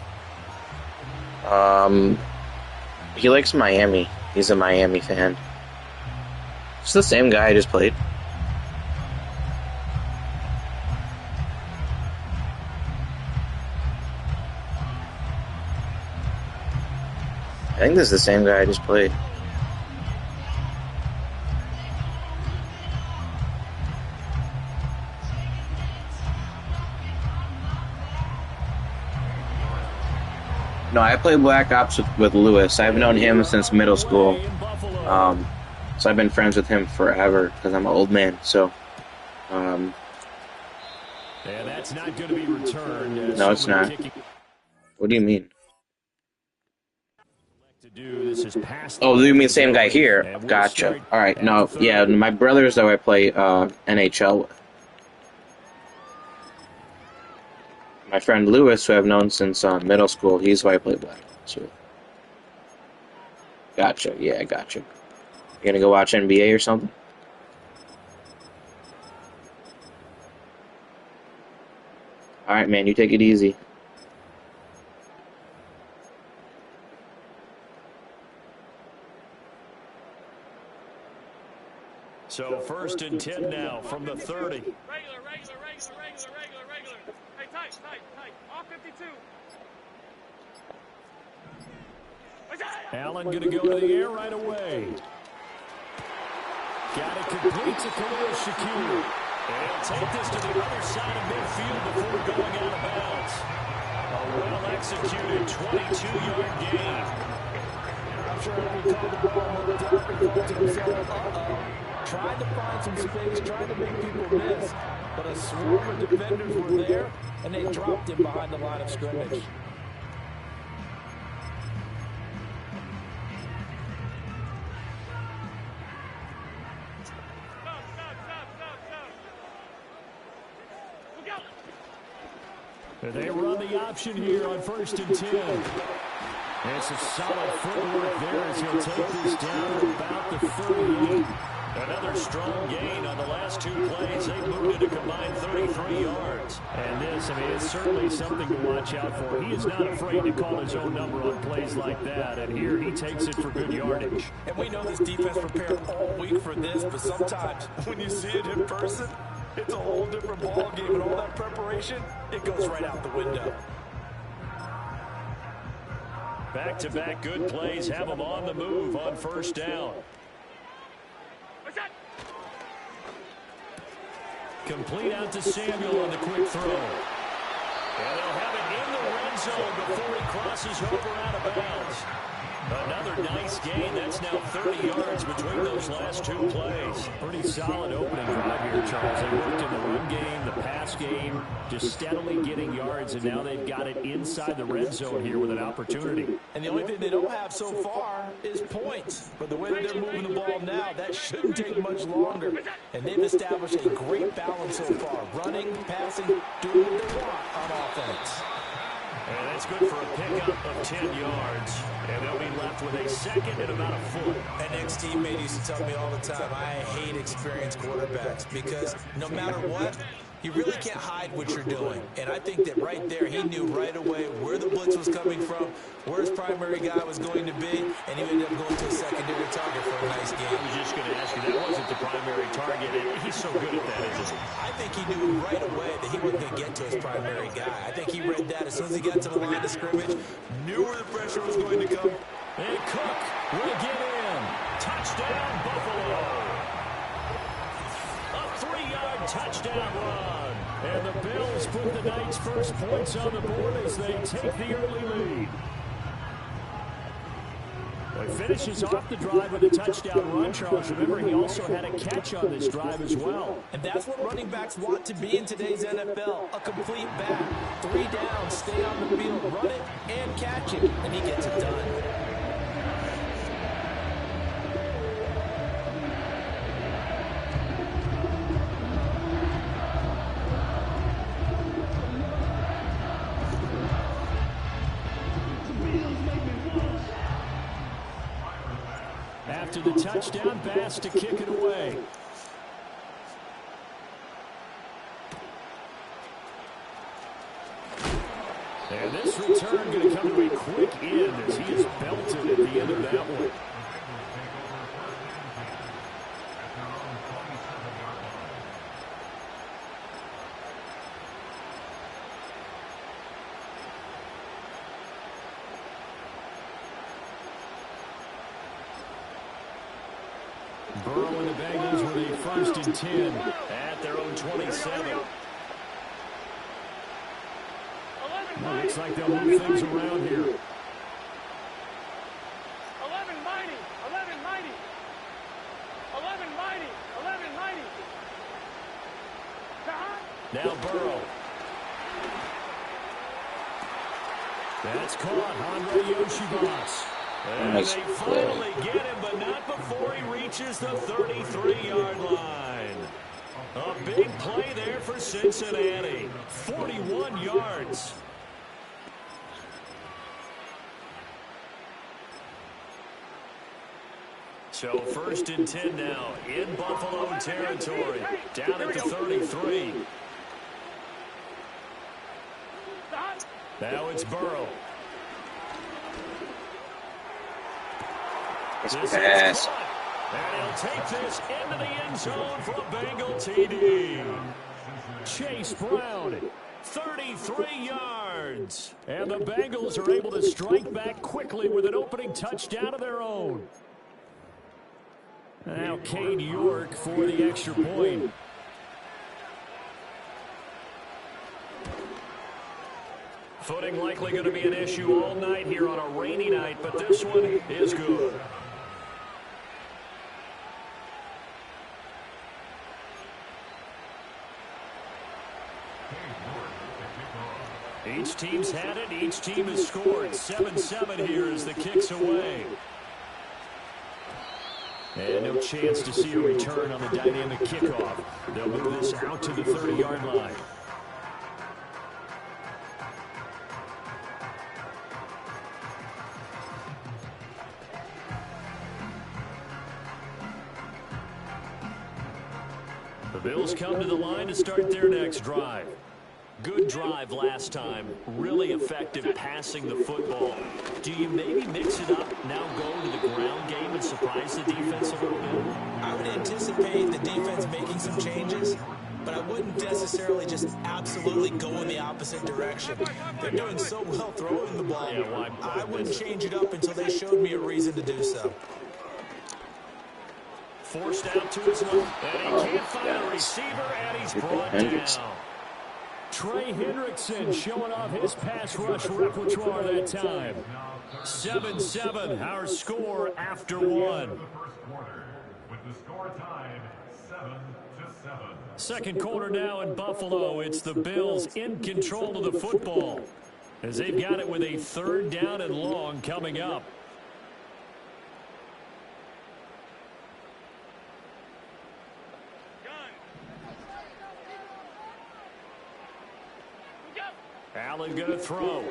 He likes Miami. He's a Miami fan. It's the same guy I just played. I think this is the same guy I just played. No, I play Black Ops with Lewis. I've known him since middle school. So I've been friends with him forever because I'm an old man. So, and that's not going to be returned. No, it's not. What do you mean? Oh, you mean same guy here? Gotcha. All right. No, yeah, my brothers though I play NHL with. My friend Lewis, who I've known since middle school, he's who I play Black Ops with. Gotcha. Yeah, gotcha. You gonna go watch NBA or something? All right, man. You take it easy. So 1st and 10 now from the 30. Regular. Hey, tight. All 52. Allen going to go to the air right away. Got it complete to Khalil Shakir. And he'll take this to the other side of midfield before going out of bounds. A well-executed 22-yard gain. I'm sure he called the ball on the top and thought to himself, tried to find some space, tried to make people miss, but a swarm of defenders were there, and they dropped him behind the line of scrimmage. They run the option here on 1st and 10. It's a solid footwork there as he'll take this down to about the 38. Another strong gain on the last 2 plays. They moved it a combined 33 yards. And this, it's certainly something to watch out for. He is not afraid to call his own number on plays like that. And here he takes it for good yardage. And we know this defense prepared all week for this, but sometimes when you see it in person, it's a whole different ball game, and all that preparation, it goes right out the window. Back-to-back good plays have them on the move on 1st down. Complete out to Samuel on the quick throw. And they'll have it in the red zone before he crosses over out of bounds. Another nice gain. That's now 30 yards between those last 2 plays. Pretty solid opening drive here, Charles. They worked in the run game, the pass game, just steadily getting yards, and now they've got it inside the red zone here with an opportunity. And the only thing they don't have so far is points. But the way that they're moving the ball now, that shouldn't take much longer. And they've established a great balance so far. Running, passing, doing what they want on offense. And that's good for a pickup of 10 yards. And they'll be left with a second and about a foot. An ex-teammate used to tell me all the time, I hate experienced quarterbacks because no matter what, you really can't hide what you're doing. And I think that right there, he knew right away where the blitz was coming from, where his primary guy was going to be, and he ended up going to a secondary target for a nice game. I was just going to ask you, that wasn't the primary target, and he's so good at that, isn't he? I think he knew right away that he wasn't going to get to his primary guy. I think he read that as soon as he got to the line of scrimmage, knew where the pressure was going to come. And Cook will get in. Touchdown, Buffalo. A 3-yard touchdown run. And the Bills put the Knights' first points on the board as they take the early lead. Well, he finishes off the drive with a touchdown run, Charles. Remember, he also had a catch on this drive as well. And that's what running backs want to be in today's NFL, a complete back. 3 down, stay on the field, run it, and catch it, and he gets it done. After the touchdown, Bass to kick it away. And this return going to come to a quick end as he is belted at the end of that one. Burrow and the Bengals with a 1st and 10 at their own 27. Well, looks like they'll move things around here. 11 mighty, 11 mighty, 11 mighty, 11 mighty. Now Burrow. That's caught. Andre Yoshibas. And they finally get him, but not before he reaches the 33-yard line. A big play there for Cincinnati. 41 yards. So 1st and 10 now in Buffalo territory. Down at the 33. Now it's Burrow. Nice pass. And he'll take this into the end zone for a Bengal TD. Chase Brown, 33 yards. And the Bengals are able to strike back quickly with an opening touchdown of their own. Now Cade York for the extra point. Footing likely going to be an issue all night here on a rainy night, but this one is good. Each team's had it. Each team has scored. 7-7 here as the kick's away. And no chance to see a return on the dynamic kickoff. They'll move this out to the 30-yard line. The Bills come to the line to start their next drive. Good drive last time. Really effective passing the football. Do you maybe mix it up, now go to the ground game and surprise the defense a little bit? I would anticipate the defense making some changes, but I wouldn't necessarily just absolutely go in the opposite direction. They're doing so well throwing the ball. Yeah, I wouldn't change it up until they showed me a reason to do so. Forced out to his left, and he can't find a receiver, and he's brought down. Trey Hendrickson showing off his pass rush repertoire that time. 7-7, our score after one. Second quarter now in Buffalo. It's the Bills in control of the football as they've got it with a 3rd down and long coming up. Allen going to throw.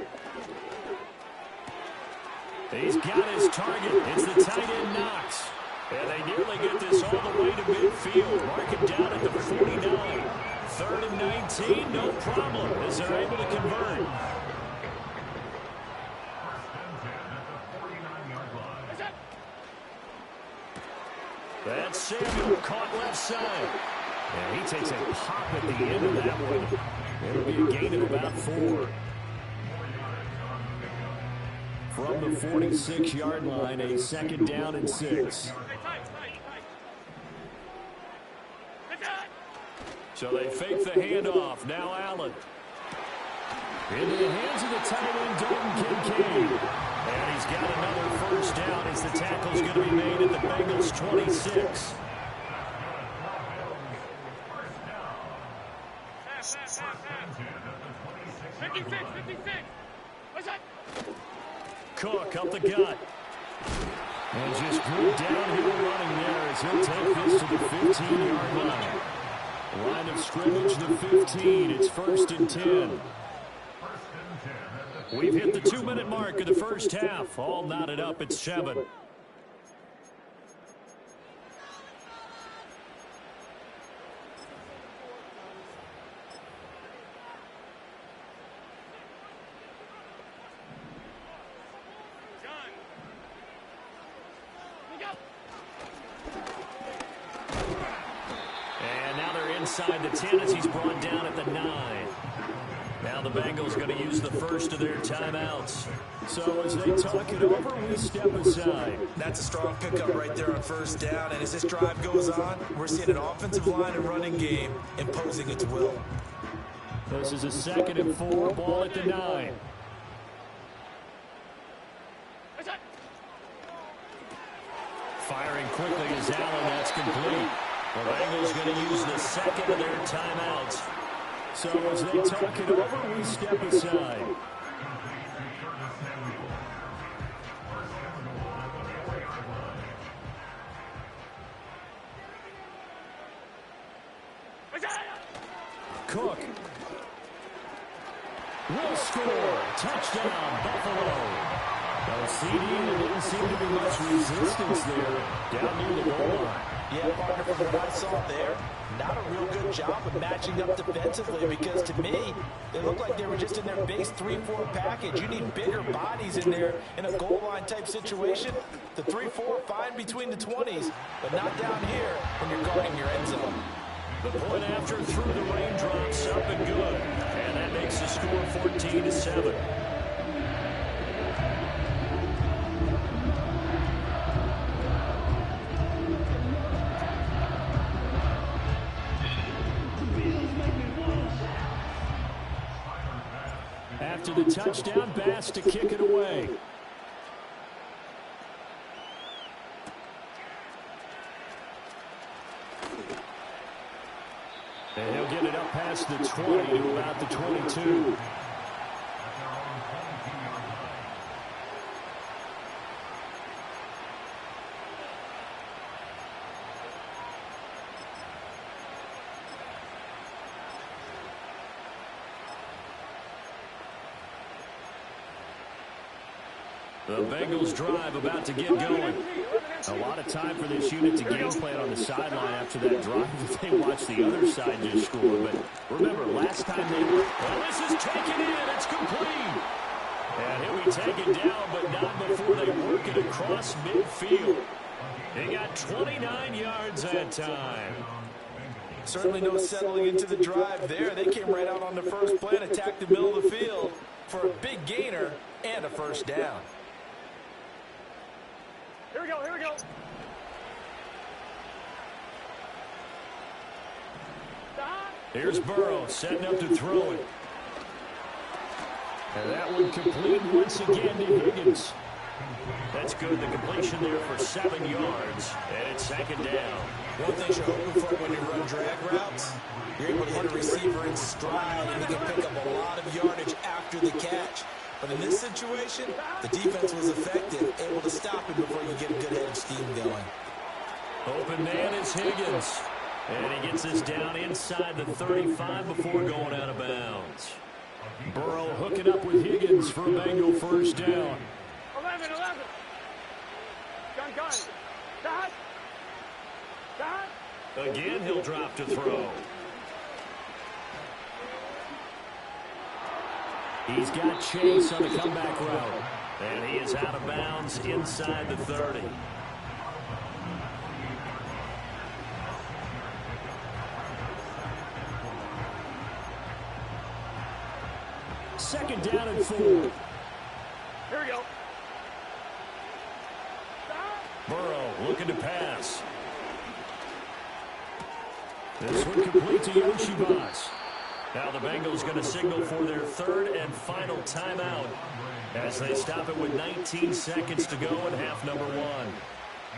He's got his target. It's the tight end Knox. And they nearly get this all the way to midfield. Mark it down at the 49. 3rd and 19, no problem, as they're able to convert. That's Samuel caught left side. And he takes a pop at the end of that one. It'll be a gain of about 4. From the 46-yard line, a 2nd down and 6. So they fake the handoff. Now Allen. Into the hands of the tight end, Dalton Kincaid. And he's got another 1st down as the tackle's going to be made at the Bengals' 26. Cook up the gut. And just good downhill running there as he'll take this to the 15-yard line. Line of scrimmage, the 15. It's 1st and 10. We've hit the 2-minute mark of the first half. All knotted up at 7. inside the 10 as he's brought down at the 9. Now the Bengals going to use the first of their timeouts. So as they talk it over, we step aside. That's a strong pickup right there on first down. And as this drive goes on, we're seeing an offensive line and running game imposing its will. This is a 2nd and 4, ball at the 9. Firing quickly is Allen. That's complete. The Bengals going to use the second of their timeouts. So as they talk it over, we step aside. Cook will score. Touchdown, Buffalo. Now, CD, there didn't seem to be much resistance there down near the goal line. Yeah, partner, from what I saw there, not a real good job of matching up defensively because to me, it looked like they were just in their base 3-4 package. You need bigger bodies in there in a goal line type situation. The 3-4 fine between the 20s, but not down here when you're guarding your end zone. The point after through the raindrops, up and good. And that makes the score 14-7. After the touchdown, Bass to kick it away. And he'll get it up past the 20 to about the 22. The Bengals drive about to get going. A lot of time for this unit to game plan on the sideline after that drive if they watch the other side just score. But remember, last time they were... Well, this is taken in. It's complete. And he'll be taken down, but not before they work it across midfield. They got 29 yards that time. Certainly no settling into the drive there. They came right out on the first play and attacked the middle of the field for a big gainer and a first down. Here we go, here we go. Here's Burrow setting up to throw it. And that one complete once again to Higgins. That's good. The completion there for 7 yards. And it's 2nd down. One thing you're hoping for when you run drag routes, you're able to hit a receiver in stride and he can pick up a lot of yardage after the catch. But in this situation, the defense was effective, able to stop him before you get a good head of steam going. Open man is Higgins. And he gets this down inside the 35 before going out of bounds. Burrow hooking up with Higgins for a Bengal first down. 11. Gun. Dot. Again, he'll drop to throw. He's got Chase on the comeback route. And he is out of bounds inside the 30. Second down and 4. Here we go. Burrow looking to pass. This one complete to Yoshibas. Now the Bengals going to signal for their 3rd and final timeout as they stop it with 19 seconds to go in half number 1.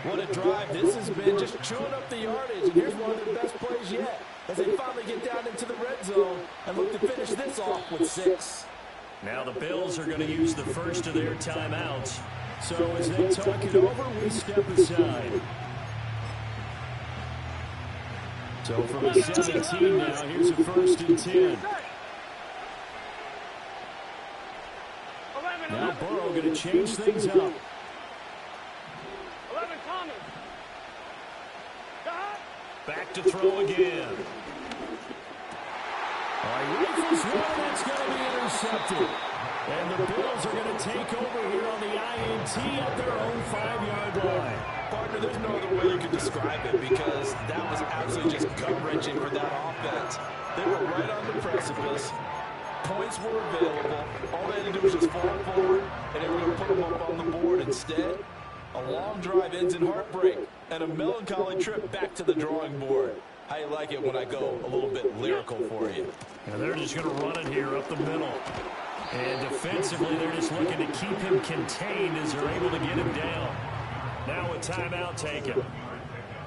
What a drive this has been, just chewing up the yardage. And here's one of their best plays yet as they finally get down into the red zone and look to finish this off with 6. Now the Bills are going to use the first of their timeouts. So as they talk it over, we step aside. So from the 17 now, here's a 1st and 10. Now Burrow going to change things up. 11 Thomas. Back to throw again. Rifles one, that's going to be intercepted. And the Bills are going to take over here on the INT at their own 5-yard line. Partner, there's no other way you can describe it because that was absolutely just gut-wrenching for that offense. They were right on the precipice. Points were available. All they had to do was just fall forward, and they were going to put them up on the board. Instead, a long drive ends in heartbreak and a melancholy trip back to the drawing board. How you like it when I go a little bit lyrical for you? And they're just going to run it here up the middle. And defensively, they're just looking to keep him contained as they're able to get him down. Now a timeout taken.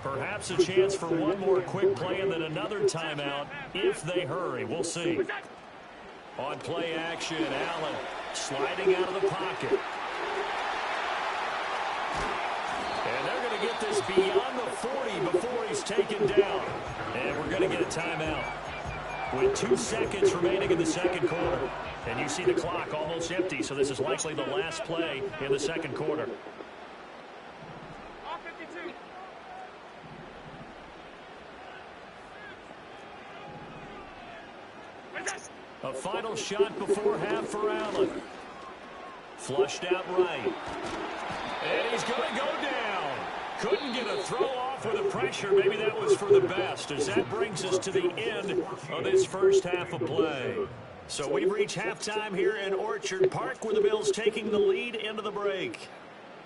Perhaps a chance for one more quick play and then another timeout if they hurry. We'll see. On play action, Allen sliding out of the pocket. And they're going to get this beyond the 40 before he's taken down. And we're going to get a timeout with 2 seconds remaining in the second quarter. And you see the clock almost empty, so this is likely the last play in the second quarter. A final shot before half for Allen. Flushed out right. And he's going to go down. Couldn't get a throw off with the pressure. Maybe that was for the best, as that brings us to the end of this first half of play. So we've reached halftime here in Orchard Park with the Bills taking the lead into the break.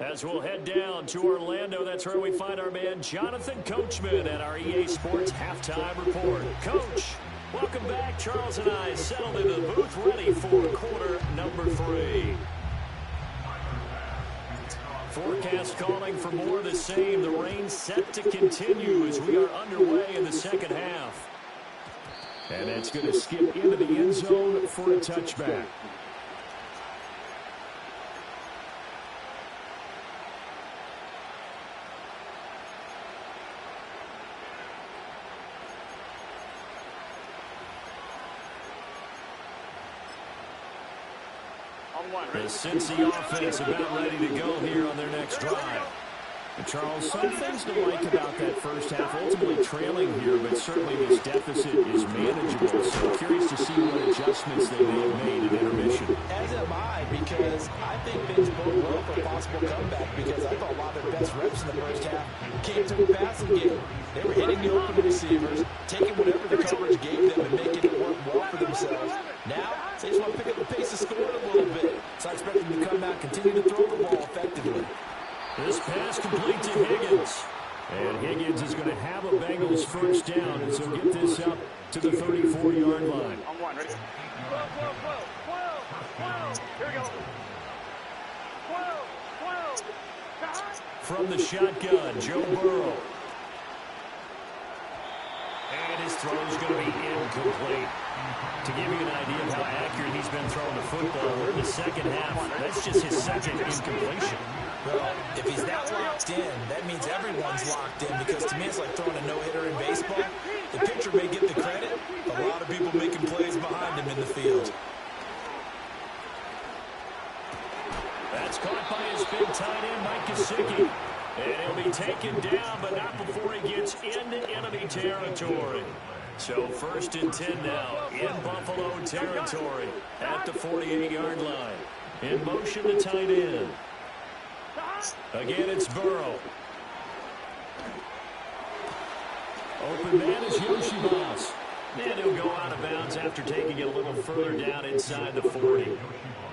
As we'll head down to Orlando, that's where we find our man Jonathan Coachman at our EA Sports Halftime Report. Coach, welcome back. Charles and I settled into the booth ready for quarter number 3. Forecast calling for more of the same. The rain set to continue as we are underway in the second half. And that's going to skip into the end zone for a touchback. The Cincy offense about ready to go here on their next drive. And Charles, some things to like about that first half. Ultimately trailing here, but certainly this deficit is manageable. So curious to see what adjustments they may have made in intermission. As am I, because I think things bode well for a possible comeback, because I thought a lot of their best reps in the first half came to the passing game. They were hitting the open receivers, taking whatever the coverage gave them and making it work well for themselves. Now, they just want to pick up the pace of scoring a little bit. So I expect them to come out, continue to throw the ball effectively. This pass complete to Higgins. And Higgins is going to have a Bengals first down as he'll get this up to the 34-yard line. On one, ready? Whoa. Here we go. Whoa. From the shotgun, Joe Burrow. And his throw is going to be incomplete. To give you an idea of how accurate he's been throwing the football, we're in the second half. That's just his second incompletion. Well, if he's that locked in, that means everyone's locked in, because to me it's like throwing a no-hitter in baseball. The pitcher may get the credit, a lot of people making plays behind him in the field. That's caught by his big tight end, Mike Gesicki. And he'll be taken down, but not before he gets into enemy territory. So 1st and 10 now in Buffalo territory at the 48-yard line. In motion, the tight end. Again, it's Burrow. Open man is Yoshibas. And he'll go out of bounds after taking it a little further down inside the 40.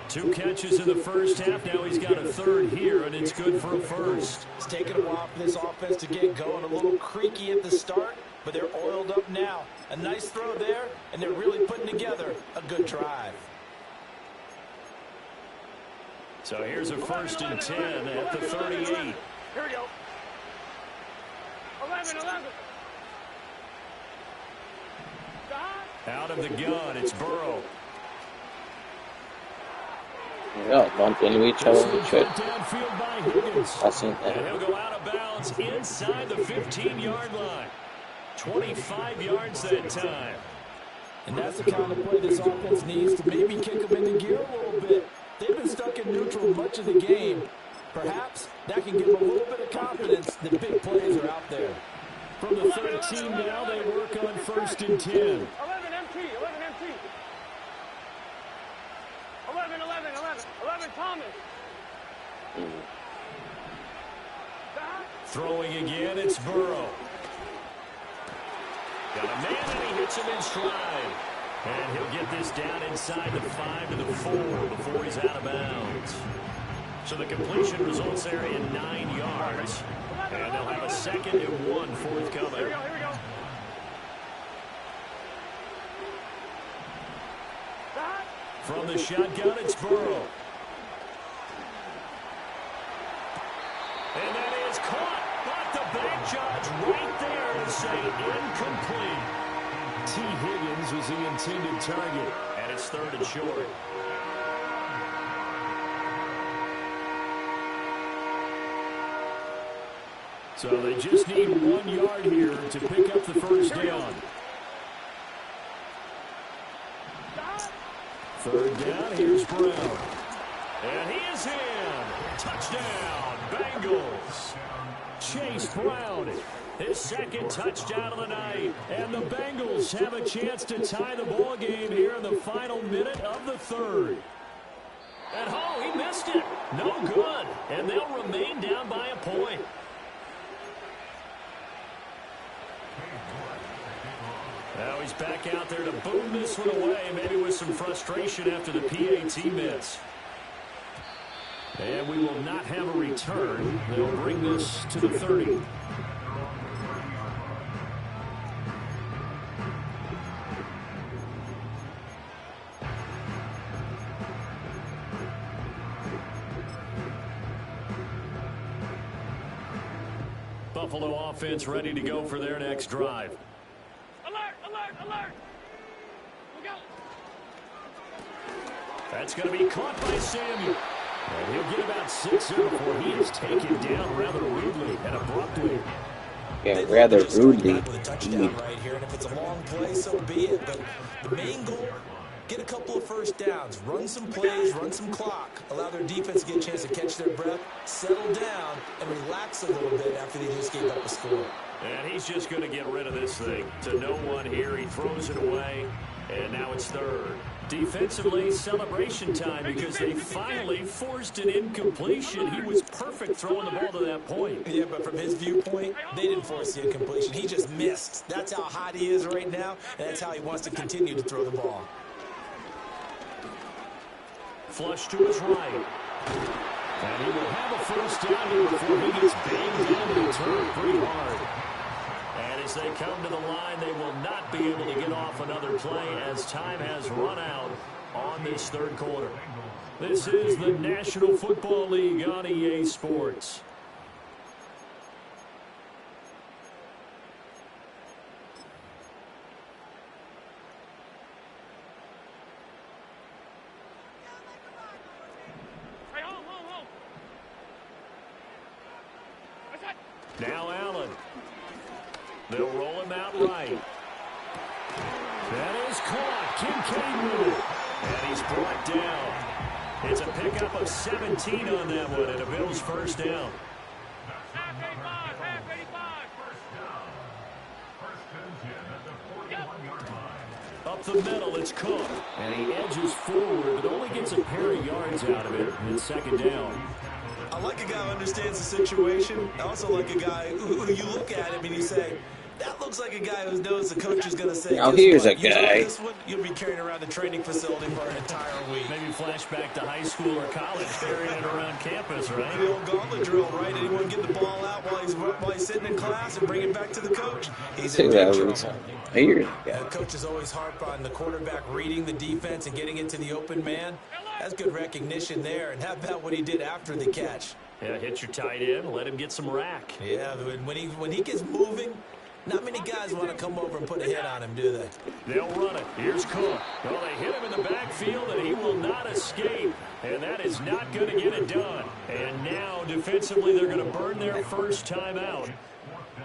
2 catches in the first half. Now he's got a third here, and it's good for a first. It's taken a while for this offense to get going. A little creaky at the start, but they're oiled up now. A nice throw there, and they're really putting together a good drive. So here's a 1st and 10 at the 38. Here we go. 11. Out of the gun, it's Burrow. Yeah, bump into each other. Downfield by Higgins. I've seen that. And he'll go out of bounds inside the 15-yard line. 25 yards that time. And that's the kind of play this offense needs to maybe kick them into gear a little bit. They've been stuck in neutral much of the game. Perhaps that can give them a little bit of confidence that big plays are out there. From the 13 now, they work on 1st and 10. 11 empty. 11. 11, Thomas. Throwing again, it's Burrow. Got a man, and he hits him in stride. And he'll get this down inside the 5 to the 4 before he's out of bounds. So the completion results there in 9 yards. And they'll have a 2nd and 1 forthcoming. Here we go. From the shotgun, it's Burrow. And that is caught. But the back judge right there to say incomplete. T. Higgins was the intended target. And it's 3rd and short. So they just need 1 yard here to pick up the first down. 3rd down, here's Brown. And he is in. Touchdown, Bengals. Chase Brown, his 2nd touchdown of the night. And the Bengals have a chance to tie the ball game here in the final minute of the 3rd. And oh, he missed it. No good. And they'll remain down by a point. Now he's back out there to boom this one away, maybe with some frustration after the PAT miss. And we will not have a return. They'll bring this to the 30. Buffalo offense ready to go for their next drive. Alert! Look out! That's going to be caught by Samuel. And he'll get about 6 here before he is taken down rather rudely and abruptly. Yeah, rather rudely. With a touchdown right here, and if it's a long play, so be it. But the main goal, get a couple of first downs, run some plays, run some clock, allow their defense to get a chance to catch their breath, settle down, and relax a little bit after they just gave up a score. And he's just going to get rid of this thing. To no one here, he throws it away, and now it's 3rd. Defensively, celebration time because they finally forced an incompletion. He was perfect throwing the ball to that point. Yeah, but from his viewpoint, they didn't force the incompletion. He just missed. That's how hot he is right now, and that's how he wants to continue to throw the ball. Flush to his right. And he will have a first down here before he gets banged down in the turn pretty hard. And as they come to the line, they will not be able to get off another play as time has run out on this 3rd quarter. This is the National Football League on EA Sports. Now Allen. They'll roll him out right. That is caught. Kincaid with it. And he's brought down. It's a pickup of 17 on that one, and a Bills first down. Half 85. Up the middle, it's Cook. And he edges forward, but only gets a pair of yards out of it. And it's 2nd down. I like a guy who understands the situation. I also like a guy who you look at him and you say, that looks like a guy who knows the coach is going to say, now here's a guy. This one, you'll be carrying around the training facility for an entire week. Maybe flashback to high school or college, carrying it around campus, right? The old gauntlet drill, right? Anyone get the ball out while he's sitting in class and bring it back to the coach? He's in big trouble. The coach is always harp on the quarterback reading the defense and getting it to the open man. That's good recognition there. And how about what he did after the catch? Yeah, hit your tight end, let him get some rack. Yeah, when he gets moving, not many guys want to come over and put a hit on him, do they? They'll run it. Here's Cook. Well, they hit him in the backfield, and he will not escape. And that is not going to get it done. And now, defensively, they're going to burn their first time out.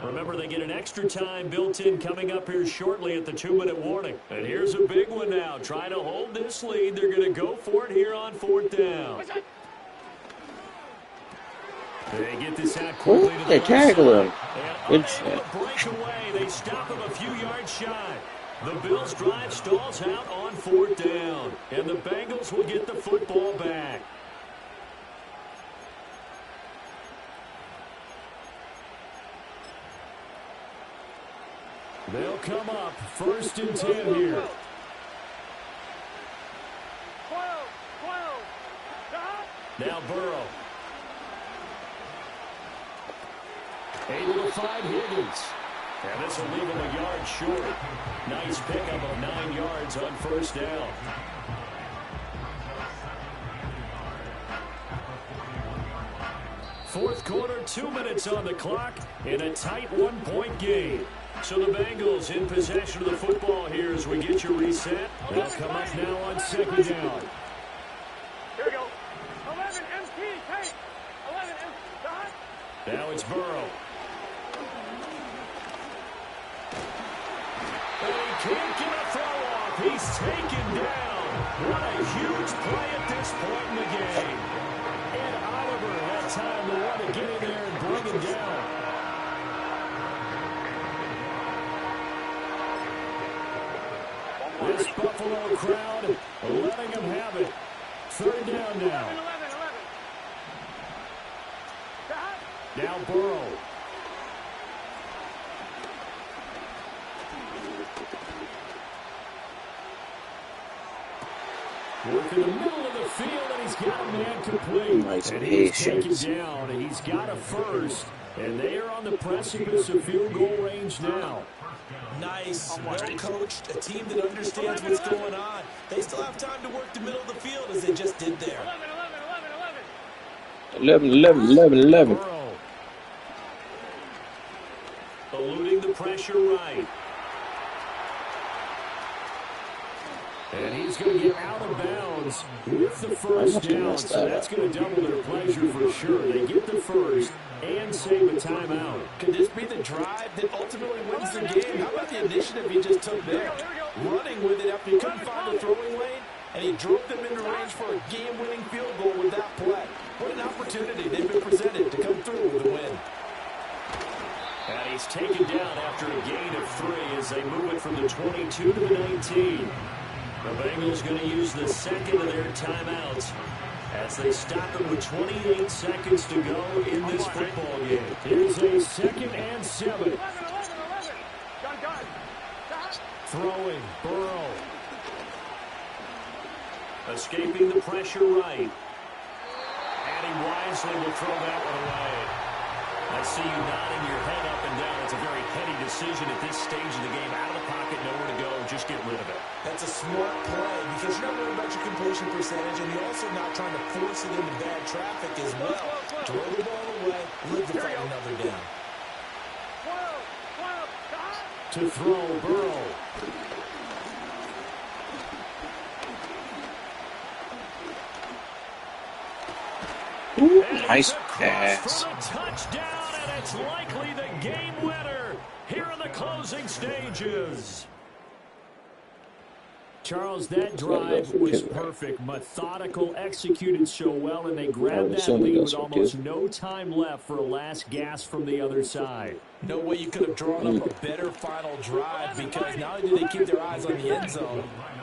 Remember, they get an extra time built in coming up here shortly at the 2-minute warning. And here's a big one now. Trying to hold this lead. They're going to go for it here on 4th down. They get this out quickly. They tackle him. Good shot. Breakaway. They stop him a few yards shy. The Bills drive stalls out on 4th down. And the Bengals will get the football back. They'll come up 1st and 10 here. 12. Now Burrow. Able to find Higgins. And this will leave him a yard short. Nice pickup of 9 yards on 1st down. Fourth quarter, 2 minutes on the clock in a tight 1-point game. So the Bengals in possession of the football here as we get your reset. They'll come up now on 2nd down. Here we go. 11 MT, take. 11 MT, dot. Now it's Burrow. And he can't get a throw off. He's taken down. What a huge play at this point in the game. And Oliver had time to want to get in there and bring him down. This Buffalo crowd letting him have it. 3rd down now. 11. Dot. Now Burrow. Work in the middle of the field, and he's got a man complete. Nice and he's patience. taken down, and he's got a first. And they are on the precipice of field goal range now. Nice, well-coached, a team that understands what's going on. They still have time to work the middle of the field as they just did there. 11. Burrow. Eluding the pressure right. And he's going to get out of bounds with the first down, so that's going to double their pleasure for sure. They get the first and save a timeout. Could this be the drive that ultimately wins the game? How about the initiative he just took there? Running with it after he couldn't find the throwing lane, and he drove them into range for a game-winning field goal with that play. What an opportunity they've been presented to come through with a win. And he's taken down after a gain of 3 as they move it from the 22 to the 19. The Bengals going to use the second of their timeouts as they stop it with 28 seconds to go in this football game. Here's a 2nd and 7. Throwing, Burrow. Escaping the pressure right. And he wisely will throw that one away. I see you nodding your head up and down. It's a very heady decision at this stage of the game. Out of the pocket, nowhere to go. Just get rid of it. That's a smart play because you're not worried about your completion percentage, and you're also not trying to force it into bad traffic as well. Throw the ball away, live to fight another down. To throw, Burrow. Ooh, nice pass. For the touchdown, and it's likely the game winner here in the closing stages. Charles, that drive was perfect, methodical, executed so well, and they grabbed that lead with almost no time left for a last gasp from the other side. No way you could have drawn up a better final drive because not only did they keep their eyes on the end zone,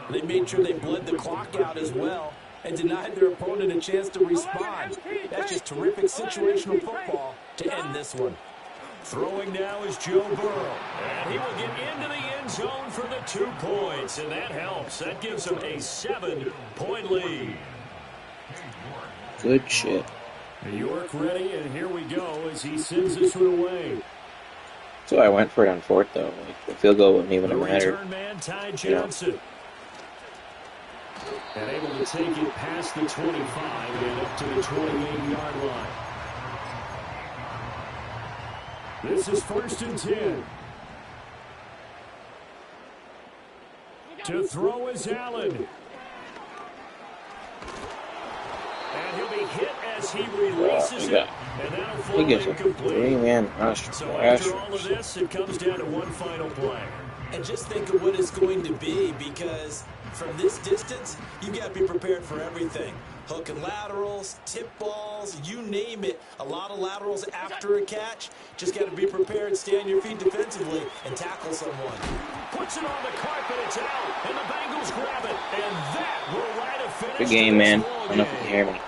they made sure they bled the clock out as well and denied their opponent a chance to respond. That's just terrific situational football to end this one. Throwing now is Joe Burrow, and he will get into the end zone for the 2 points, and that helps. That gives him a 7-point lead. Good shit. York ready, and here we go as he sends this one away. So I went for it on 4th, though. Like, the field goal wouldn't even have mattered. Return man, Ty Johnson. And able to take it past the 25 and up to the 28-yard line. This is 1st and 10. To throw is Allen. And he'll be hit as he releases it. And that'll fall incomplete. 3-man rush. So after all of this, it comes down to one final play. And just think of what it's going to be because from this distance, you've got to be prepared for everything. Hook and laterals, tip balls, you name it. A lot of laterals after a catch. Just got to be prepared, stay on your feet defensively, and tackle someone. Puts it on the carpet, it's out, and the Bengals grab it. And that will write a finish. Good game, man. I don't know if you can hear me.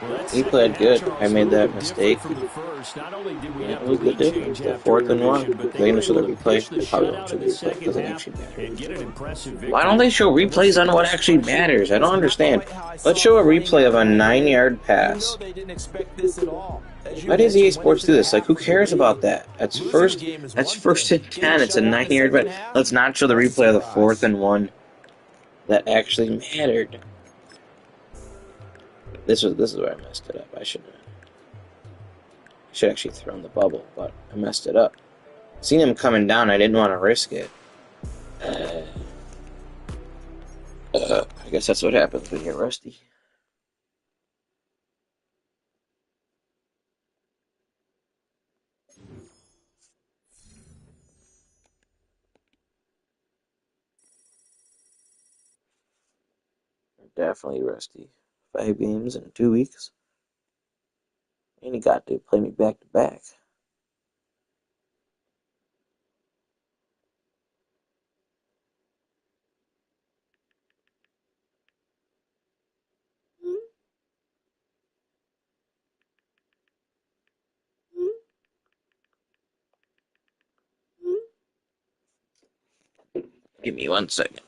Well, that He second played half, good. I Charles, a made little that bit different mistake. from the first. Not only did we Yeah, have it the was the lead difference. change The after 4th and 1. intermission, but they They're were gonna show able the to replay. push the They probably won't shutout show in the the replay. It second doesn't half actually matter. and get an impressive Why victory. don't they show And this replays is on no what actually sweat sheet matters? I don't because not understand. quite how I Let's saw show it a playing replay out of a on the field. 9-yard And you know pass. they didn't expect this at all. As you Why does EA mentioned, went Sports into do the this? Like, who half cares about undefeated. that? That's Losing a first. game is That's one first thing. and Getting 10. It's a shut out in the 9-yard, second but half, let's not show the that's a replay of the 4th surprise. and 1 that actually mattered. This is where I messed it up. I should actually thrown the bubble, but I messed it up. Seen him coming down, I didn't want to risk it. I guess that's what happens when you're rusty. Definitely rusty. 5 games in 2 weeks. And he got to play me back to back. Give me 1 second.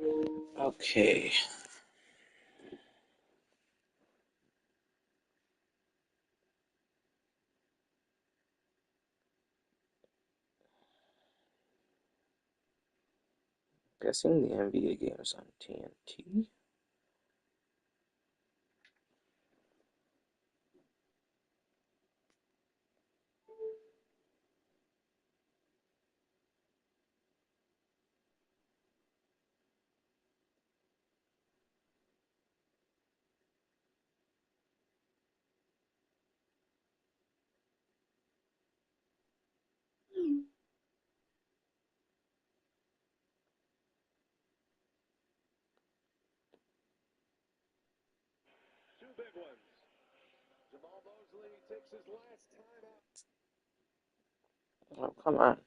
Okay. Guessing the NBA game is on TNT. Two big ones. Jamal Mosley takes his last time out. Oh, come on.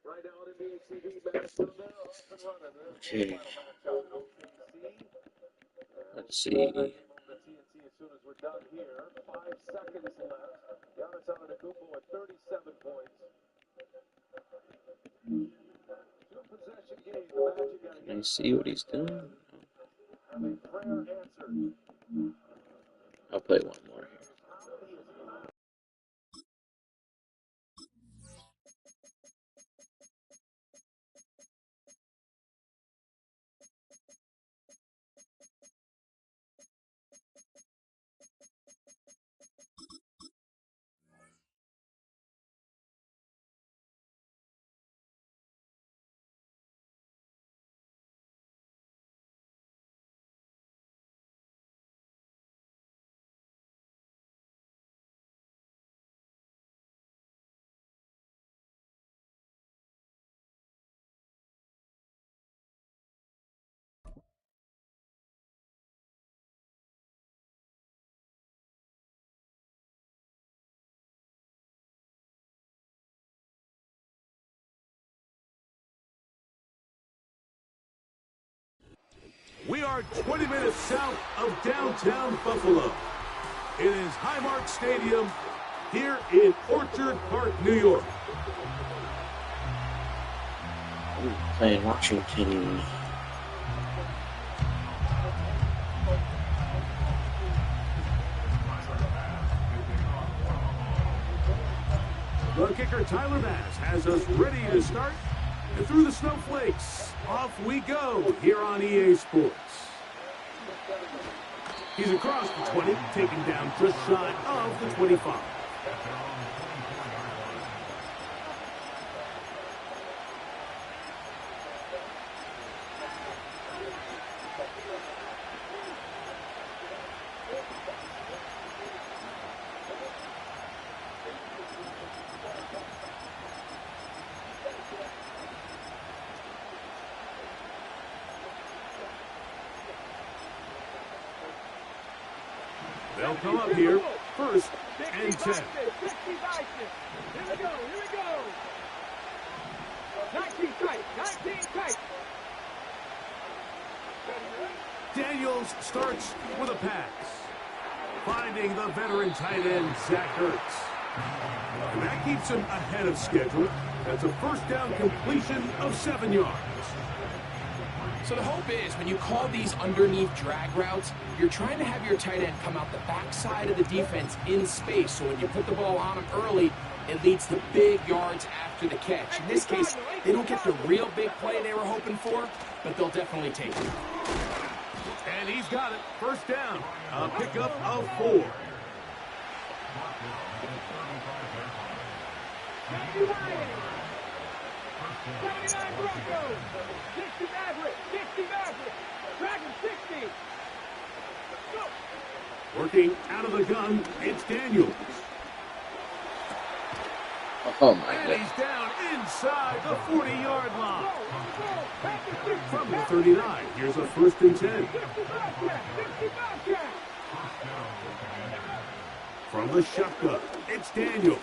Right now on NBA TV, Madison, they're off and running. Okay. Let's see. The TNT as soon as we're done here. 5 seconds left. Giannis Antetokounmpo with 37 points. Two-possession game. The Magic got Can I see what he's doing? have a prayer answered. I'll play one more here. We are 20 minutes south of downtown Buffalo. It is Highmark Stadium here in Orchard Park, New York. Playing Washington. The kicker, Tyler Bass, has us ready to start. And through the snowflakes, off we go here on EA Sports. He's across the 20, taken down just shy of the 25. They'll come up here, first and 10. Here we go, 19 tight. Daniels starts with a pass, finding the veteran tight end, Zach Ertz. And that keeps him ahead of schedule. That's a first down completion of 7 yards. So the hope is when you call these underneath drag routes, you're trying to have your tight end come out the backside of the defense in space. So when you put the ball on him early, it leads to big yards after the catch. In this case, they don't get the real big play they were hoping for, but they'll definitely take it. And he's got it. First down. A pickup of 4. Working out of the gun, it's Daniels. Oh my And god. he's down inside the 40-yard line. From the 39, here's a 1st and 10. From the shotgun, it's Daniels.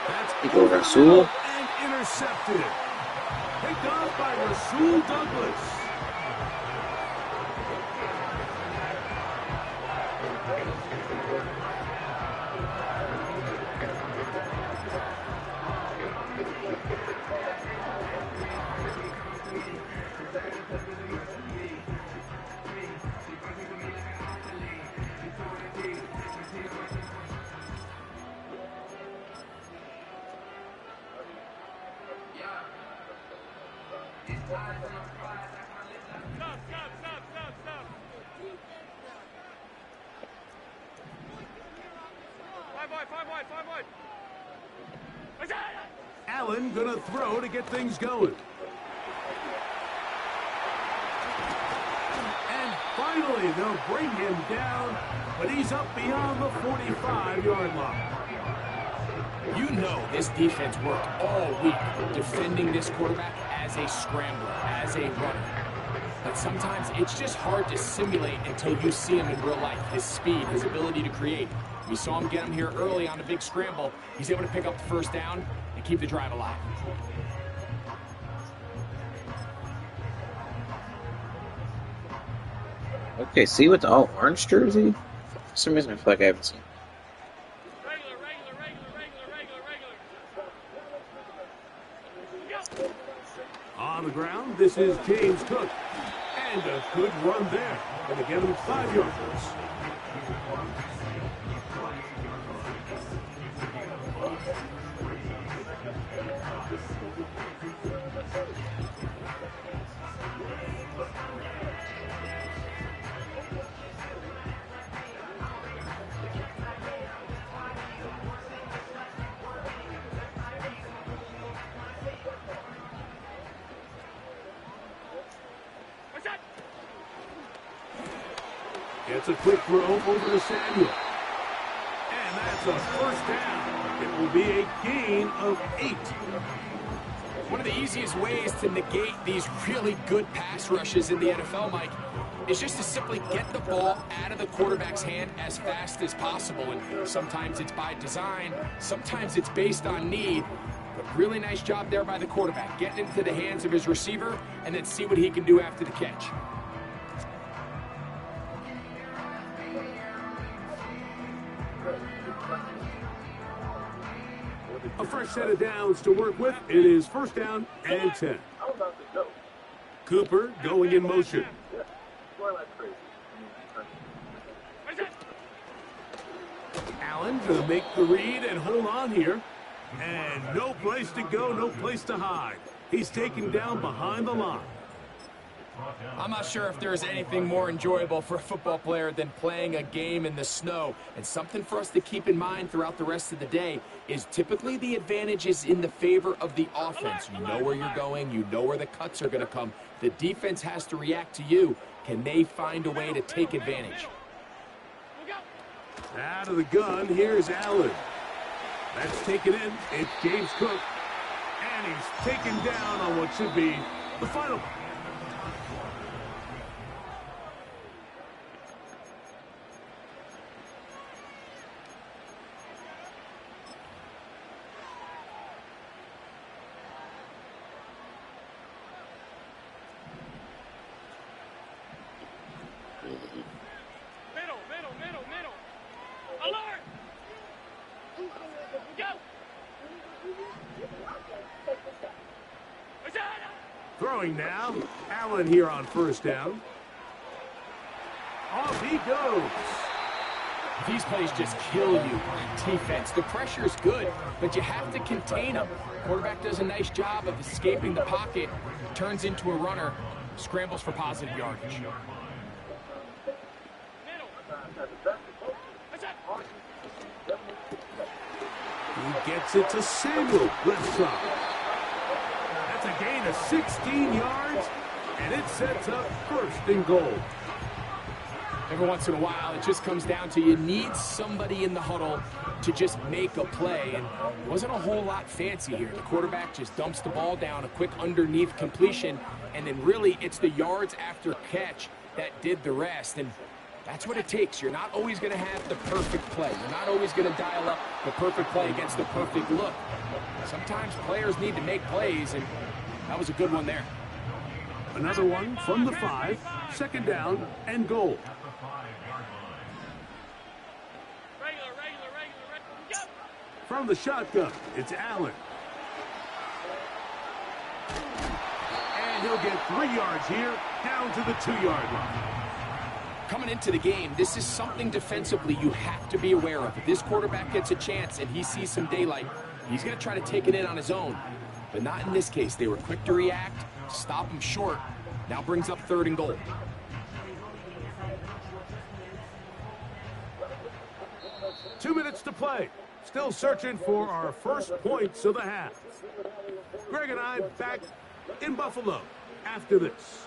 That's Go Rasul. and intercepted. Picked off by Rasul Douglas. Allen gonna throw to get things going. And finally, they'll bring him down, but he's up beyond the 45-yard line. You know this defense worked all week defending this quarterback as a scrambler, as a runner. But sometimes it's just hard to simulate until you see him in real life. His speed, his ability to create. We saw him get him here early on a big scramble. He's able to pick up the first down and keep the drive alive. Okay, see with the all orange jersey? For some reason I feel like I haven't seen it. On the ground, this is James Cook. And a good run there. Going to get him 5 yards. It's a quick throw over to Samuel. And that's a first down. It will be a gain of 8. One of the easiest ways to negate these really good pass rushes in the NFL, Mike, is just to simply get the ball out of the quarterback's hand as fast as possible. And sometimes it's by design, sometimes it's based on need. But really nice job there by the quarterback, getting into the hands of his receiver and then see what he can do after the catch. A fresh set of downs to work with. It is first down and 10. Cooper going in motion. Allen going to make the read and hold on here. And no place to go, no place to hide. He's taken down behind the line. I'm not sure if there's anything more enjoyable for a football player than playing a game in the snow. And something for us to keep in mind throughout the rest of the day is typically the advantage is in the favor of the offense. You know where you're going. You know where the cuts are going to come. The defense has to react to you. Can they find a way to take advantage? Out of the gun, here's Allen. That's taken in. It's James Cook. And he's taken down on what should be the final. Throwing now. Allen here on first down. Off he goes. These plays just kill you on defense. The pressure's good, but you have to contain them. Quarterback does a nice job of escaping the pocket, turns into a runner, scrambles for positive yardage. He gets it to Samuel. Left side. That's a gain of 16 yards, and it sets up first and goal. Every once in a while, it just comes down to you need somebody in the huddle to just make a play. And it wasn't a whole lot fancy here. The quarterback just dumps the ball down, a quick underneath completion, and then really it's the yards after catch that did the rest. And that's what it takes. You're not always going to have the perfect play. You're not always going to dial up the perfect play against the perfect look. Sometimes players need to make plays, and that was a good one there. Another one from the 5, second down and goal. From the shotgun, it's Allen. And he'll get 3 yards here, down to the 2-yard line. Coming into the game, this is something defensively you have to be aware of. If this quarterback gets a chance and he sees some daylight, he's going to try to take it in on his own. But not in this case. They were quick to react, stop him short. Now brings up 3rd and goal. Two minutes to play. Still searching for our first points of the half. Greg and I back in Buffalo after this.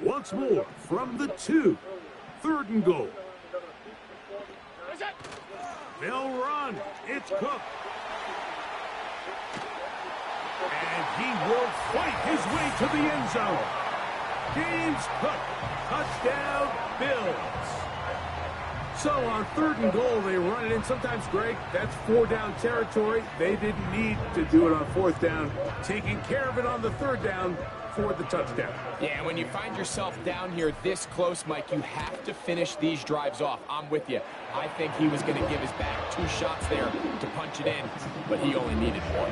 Once more from the 2. 3rd and goal. They'll run. It's Cook. And he will fight his way to the end zone. James Cook. Touchdown, Bills. So on 3rd and goal, they run it in. Sometimes, Greg, that's 4-down territory. They didn't need to do it on 4th down. Taking care of it on the 3rd down for the touchdown. Yeah, when you find yourself down here this close, Mike, you have to finish these drives off. I'm with you. I think he was going to give his back 2 shots there to punch it in, but he only needed 1.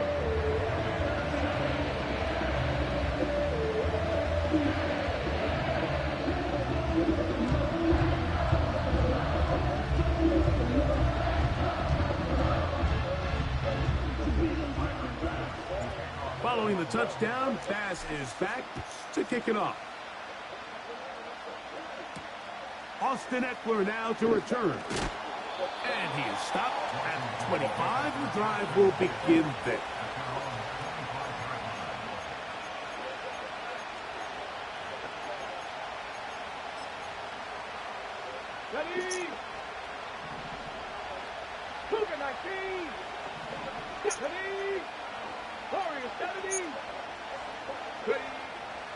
Following the touchdown, Bass is back to kick it off. Austin Eckler now to return. And he is stopped at the 25. The drive will begin there. Ready? Cougar 19. Ready? Warriors 70. Ready?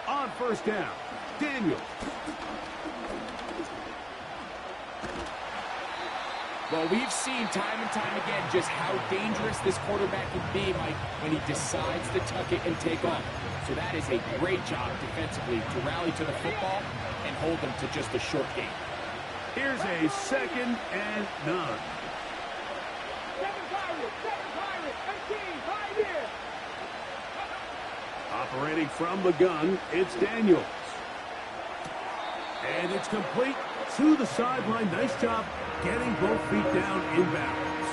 On first down, Daniel. Well, we've seen time and time again just how dangerous this quarterback can be, Mike, when he decides to tuck it and take off. So that is a great job defensively to rally to the football and hold them to just a short game. Here's a 2nd and 9. 7 Pirates, 18, right here. Operating from the gun, it's Daniels. And it's complete to the sideline. Nice job getting both feet down in bounds.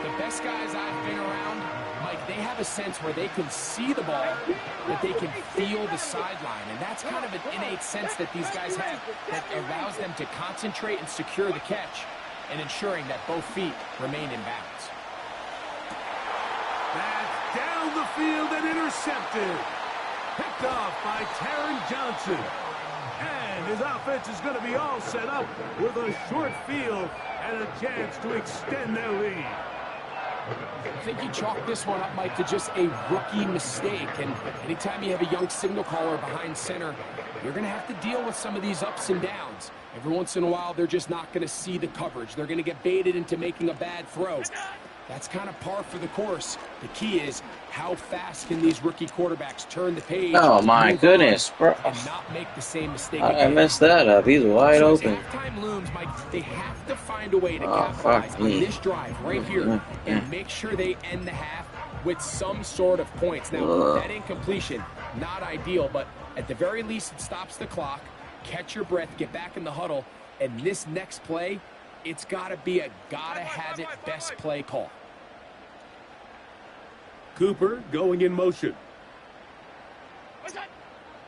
The best guys I've been around, Mike, they have a sense where they can see the ball, but they can feel the sideline. And that's kind of an innate sense that these guys have that allows them to concentrate and secure the catch and ensuring that both feet remain in bounds. That's down the field and intercepted. Picked off by Taron Johnson. And his offense is going to be all set up with a short field and a chance to extend their lead. I think you chalk this one up, Mike, to just a rookie mistake. And anytime you have a young signal caller behind center, you're going to have to deal with some of these ups and downs. Every once in a while, they're just not going to see the coverage. They're going to get baited into making a bad throw. That's kind of par for the course. The key is how fast can these rookie quarterbacks turn the page. Oh my goodness, bro. And not make the same mistake I again. messed that up. He's wide So open. as halftime looms, Mike, they have to find a way to Oh, capitalize fuck on me. this drive right here and make sure they end the half with some sort of points. Now, that incompletion, not ideal, but at the very least, it stops the clock. Catch your breath, get back in the huddle, and this next play, it's got to be a gotta-have-it best play call. Cooper going in motion.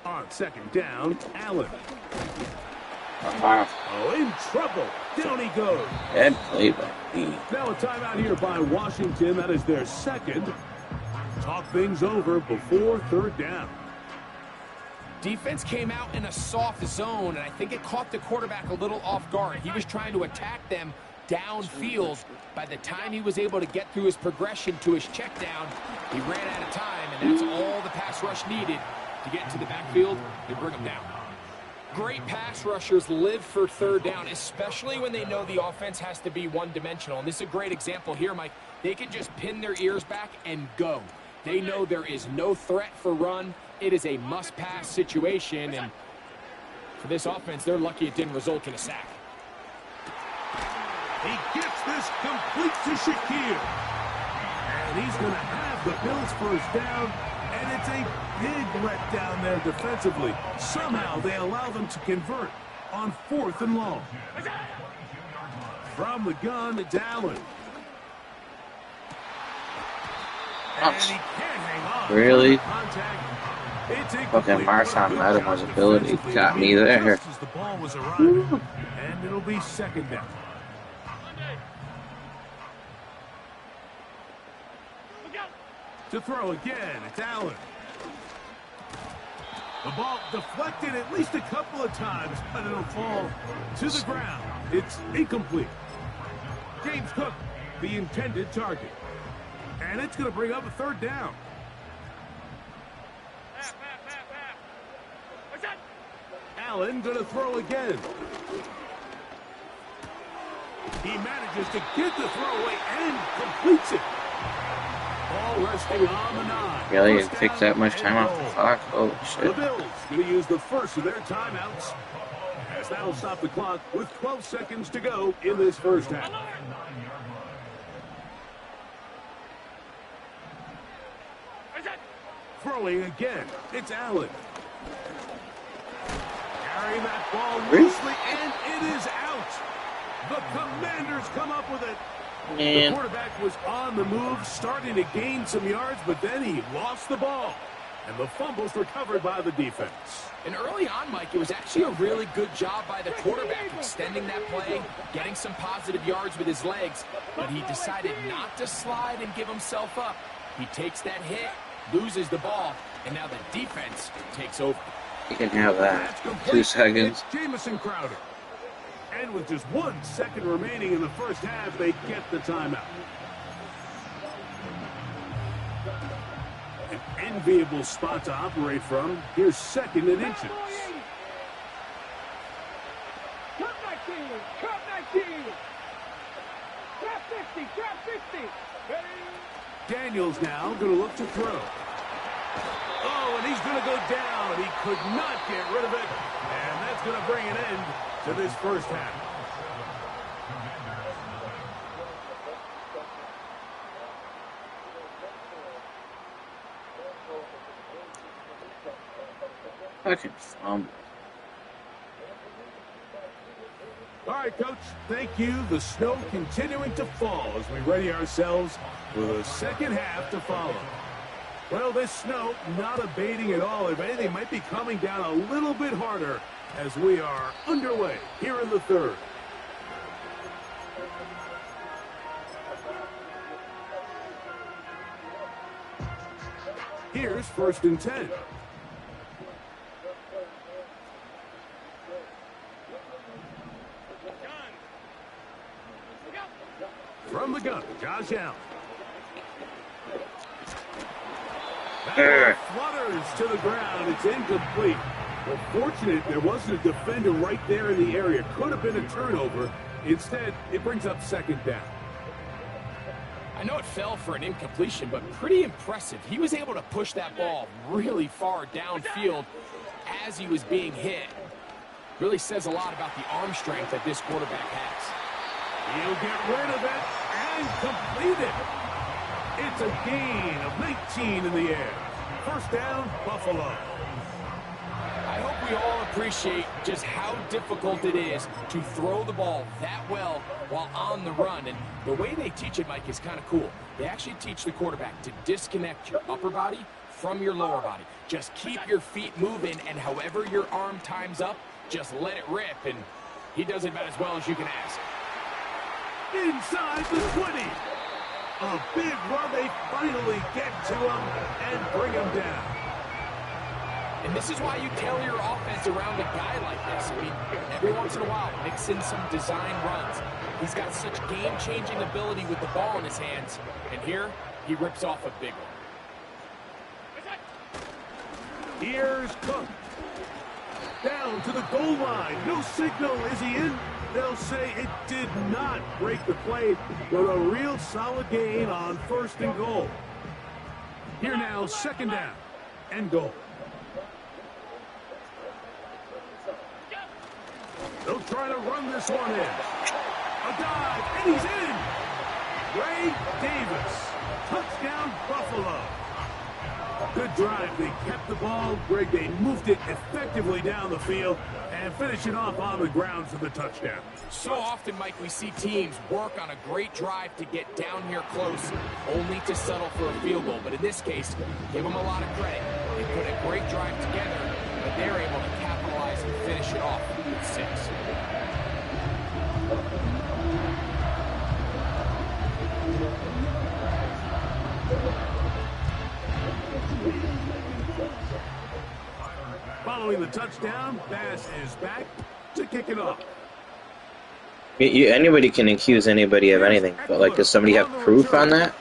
On second down, Allen. Oh, in trouble. Down he goes. Bad play by me. Now a timeout here by Washington. That is their second. Talk things over before third down. Defense came out in a soft zone, and I think it caught the quarterback a little off guard. He was trying to attack them downfield. By the time he was able to get through his progression to his check down, he ran out of time, and that's all the pass rush needed to get into the backfield and bring him down. Great pass rushers live for third down, especially when they know the offense has to be one-dimensional. And this is a great example here, Mike. They can just pin their ears back and go. They know there is no threat for run. It is a must-pass situation, and for this offense, they're lucky it didn't result in a sack. He gets this complete to Shakir. And he's going to have the Bills first down, and it's a big letdown there defensively. Somehow they allow them to convert on 4th and long. From the gun, it's Allen. And he can't hang on. Really? It's Fucking Marshawn Lattimore's ability got me there. Just as the ball was arriving, and it'll be second down. To throw again, it's Allen. The ball deflected at least a couple of times, but it'll fall to the ground. It's incomplete. James Cook, the intended target. And it's going to bring up a third down. Allen going to throw again. He manages to get the throw away and completes it. Ball resting on the 9. Really? It takes that much time off the clock? Oh, The shit. Bills going to use the first of their timeouts. As that'll stop the clock with 12 seconds to go in this first half. Throwing again, it's Allen. Carrying that ball loosely, and it is out. The Commanders come up with it. Man. The quarterback was on the move, starting to gain some yards, but then he lost the ball. And the fumble's recovered by the defense. And early on, Mike, it was actually a really good job by the quarterback extending that play, getting some positive yards with his legs, but he decided not to slide and give himself up. He takes that hit, loses the ball, and now the defense takes over. You can have that. 2 seconds. It's Jamison Crowder. And with just 1 second remaining in the first half, they get the timeout. An enviable spot to operate from. Here's 2nd and inches. Cut 19! Cut 19! Trap 60! Trap 60! Daniels now going to look to throw. Oh, and he's going to go down. He could not get rid of it. And that's going to bring an end to this first half. Fucking fumble. All right, Coach, thank you. The snow continuing to fall as we ready ourselves for the second half to follow. Well, this snow not abating at all. If anything, might be coming down a little bit harder as we are underway here in the third. Here's 1st and 10. From the gun, Josh Allen. That flutters to the ground. It's incomplete. Well, fortunate there wasn't a defender right there in the area. Could have been a turnover. Instead, it brings up 2nd down. I know it fell for an incompletion, but pretty impressive. He was able to push that ball really far downfield as he was being hit. Really says a lot about the arm strength that this quarterback has. He'll get rid of it and complete it. It's a gain of 19 in the air. First down, Buffalo. I hope we all appreciate just how difficult it is to throw the ball that well while on the run. And the way they teach it, Mike, is kind of cool. They actually teach the quarterback to disconnect your upper body from your lower body. Just keep your feet moving, and however your arm times up, just let it rip. And he does it about as well as you can ask. Inside the 20. A big run. They finally get to him and bring him down. And this is why you tailor your offense around a guy like this. I mean, every once in a while, mix in some design runs. He's got such game-changing ability with the ball in his hands. And here, he rips off a big one. Here's Cook. Down to the goal line. No signal. Is he in? They'll say it did not break the play, but a real solid gain on first and goal. Here now, second down and goal. They'll try to run this one in. A dive, and he's in. Ray Davis. Touchdown, Buffalo. Good drive. They kept the ball. Greg, they moved it effectively down the field and finish it off on the ground for the touchdown. So often, Mike, we see teams work on a great drive to get down here close, only to settle for a field goal. But in this case, give them a lot of credit. They put a great drive together, but they're able to capitalize and finish it off with 6. Following the touchdown, Bass is back to kick it off. Anybody can accuse anybody of anything, but like, does somebody have proof on that?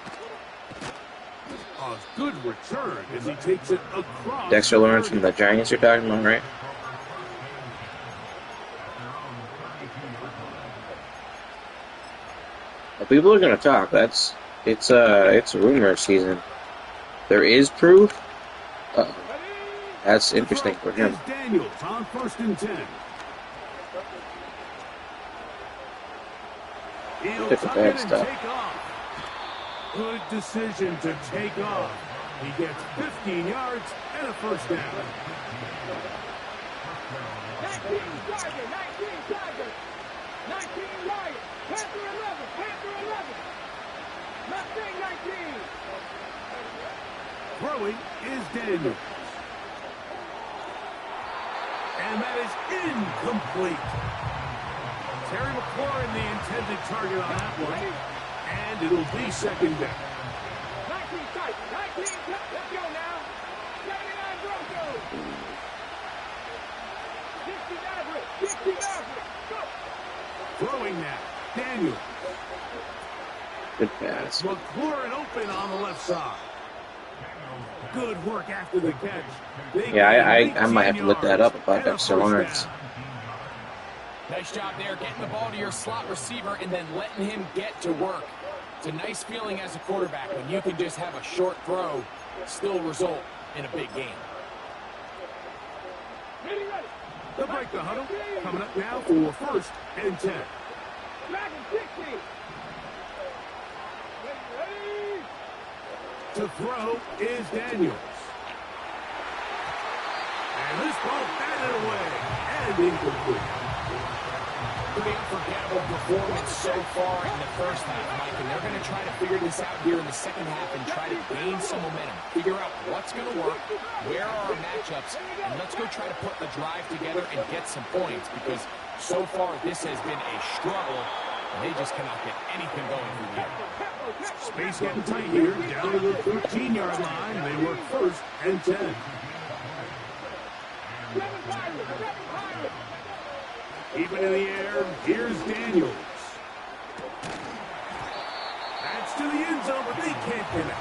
A good return as he takes it across. Dexter Lawrence from the Giants you're talking about, right? Well, people are gonna talk. It's rumor season. There is proof. That's interesting for him. Daniels on first and 10. He'll Pick a bad and stuff. take off. Good decision to take off. He gets 15 yards and a first down. 19 Tigers. 19 Lions. Panther 11. Mustang 19. Throwing is Daniels. And that is incomplete. Terry McLaurin, the intended target on that one. And it'll be second down. 19 Titans. 19. Let's go now. 79 Broncos. 60 Mavericks. Go. Throwing now. Daniels. Good pass. McLaurin open on the left side. Good work after the catch. Yeah, I might have to look that up about Dexter Lawrence. Nice job there, getting the ball to your slot receiver and then letting him get to work. It's a nice feeling as a quarterback when you can just have a short throw still result in a big game. They'll break the huddle. Coming up now for first and 10. Dragon 60. To throw is Daniels. And this ball batted away and incomplete. Pretty unforgettable performance so far in the first half, Mike, and they're going to try to figure this out here in the second half and try to gain some momentum, figure out what's going to work, where are our matchups, and let's go try to put a drive together and get some points, because so far this has been a struggle, and they just cannot get anything going through the air. Space getting tight here, down to the 13-yard line. They work first and 10. Even in the air, here's Daniels. That's to the end zone, but they can't get it.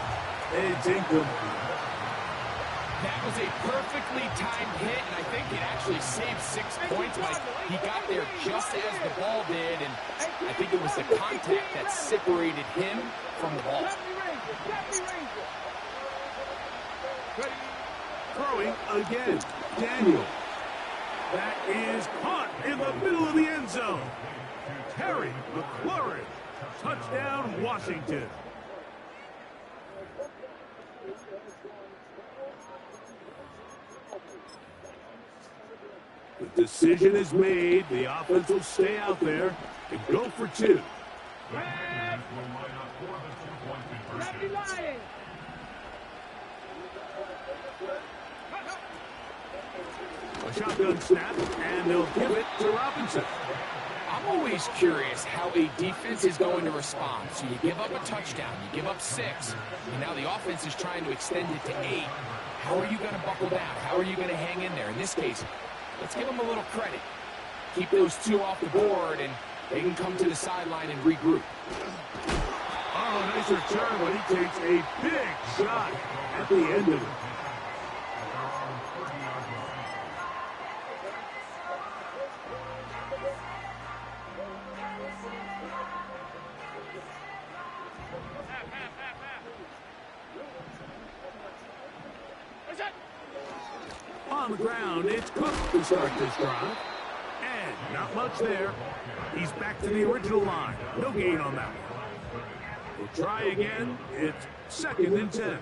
It's incomplete. That was a perfectly timed hit, and I think it actually saved 6 points. Mike, he got there just as the ball did, and I think it was the contact that separated him from the ball. Throwing again, Daniel. That is caught in the middle of the end zone. Terry McLaurin, touchdown Washington. The decision is made. The offense will stay out there and go for 2. A shotgun snap, and they'll give it to Robinson. I'm always curious how a defense is going to respond. So you give up a touchdown, you give up 6, and now the offense is trying to extend it to 8. How are you going to buckle down? How are you going to hang in there? In this case, let's give them a little credit. Keep those 2 off the board, and they can come to the sideline and regroup. Oh, nice return, but he takes a big shot at the end of it. On the ground, it's Cook to start this drive. And not much there. He's back to the original line. No gain on that one. We'll try again. It's 2nd and 10.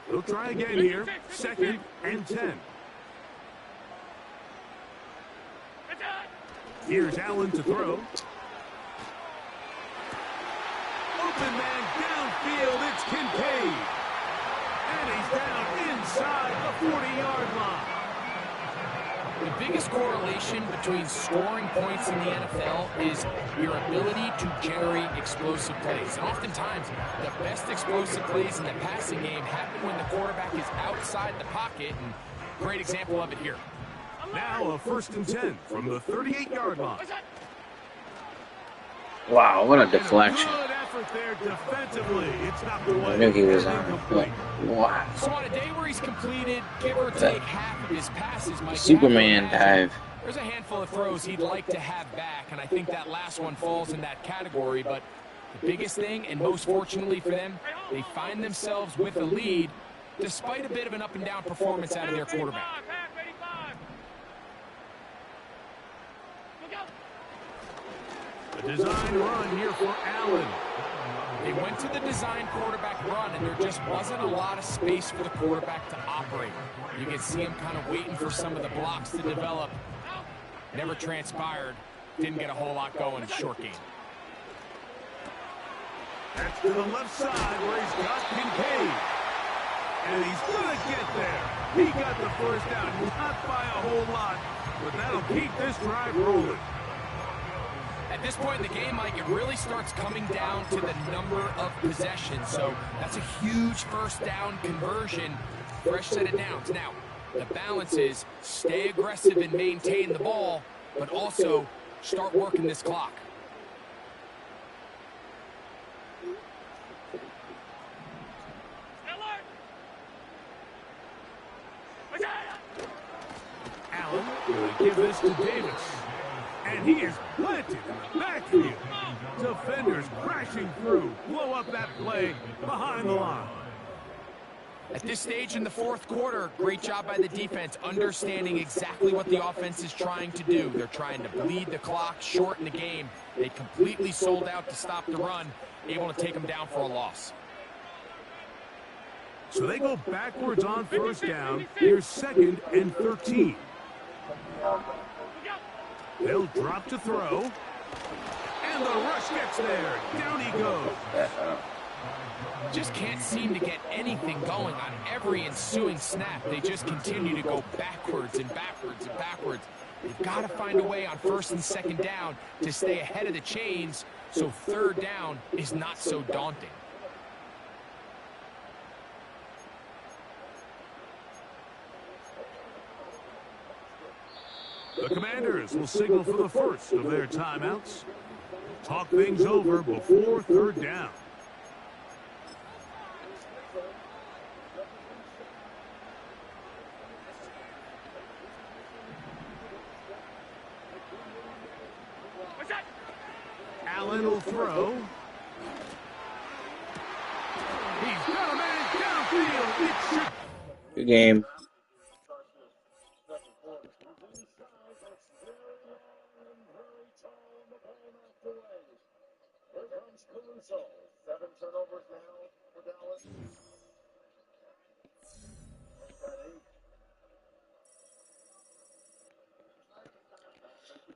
We'll try again here. 2nd and 10. Here's Allen to throw. Open man downfield. It's Kincaid. And he's down inside the 40-yard line. The biggest correlation between scoring points in the NFL is your ability to generate explosive plays. And oftentimes, the best explosive plays in the passing game happen when the quarterback is outside the pocket. And great example of it here. Now a 1st and 10 from the 38-yard line. Wow, what a deflection. Good effort there defensively. It's not the way. I knew he was on it, but wow. So on a day where he's completed, give or take half of his passes, Mike, Superman dive. There's a handful of throws he'd like to have back, and I think that last one falls in that category. But the biggest thing, and most fortunately for them, they find themselves with a lead despite a bit of an up-and-down performance out of their quarterback. A design run here for Allen. They went to the design quarterback run, and there just wasn't a lot of space for the quarterback to operate. You can see him kind of waiting for some of the blocks to develop. Never transpired. Didn't get a whole lot going in short game. That's to the left side where he's got Kincaid. And he's going to get there. He got the 1st down. Not by a whole lot, but that'll keep this drive rolling. At this point in the game, Mike, it really starts coming down to the number of possessions. So that's a huge 1st down conversion. Fresh set of downs. Now, the balance is stay aggressive and maintain the ball, but also start working this clock. Allen will give this to Davis. And he is planted in the backfield. Defenders crashing through. Blow up that play behind the line. At this stage in the 4th quarter, great job by the defense, understanding exactly what the offense is trying to do. They're trying to bleed the clock, shorten the game. They completely sold out to stop the run, able to take them down for a loss. So they go backwards on 1st down. Here's 2nd and 13. They'll drop to throw. And the rush gets there. Down he goes. Just can't seem to get anything going on every ensuing snap. They just continue to go backwards and backwards and backwards. They've got to find a way on 1st and 2nd down to stay ahead of the chains so 3rd down is not so daunting. The Commanders will signal for the first of their timeouts. Talk things over before third down. Allen will throw. He's got a man downfield. It should. Good game.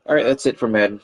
All right, that's it for Madden.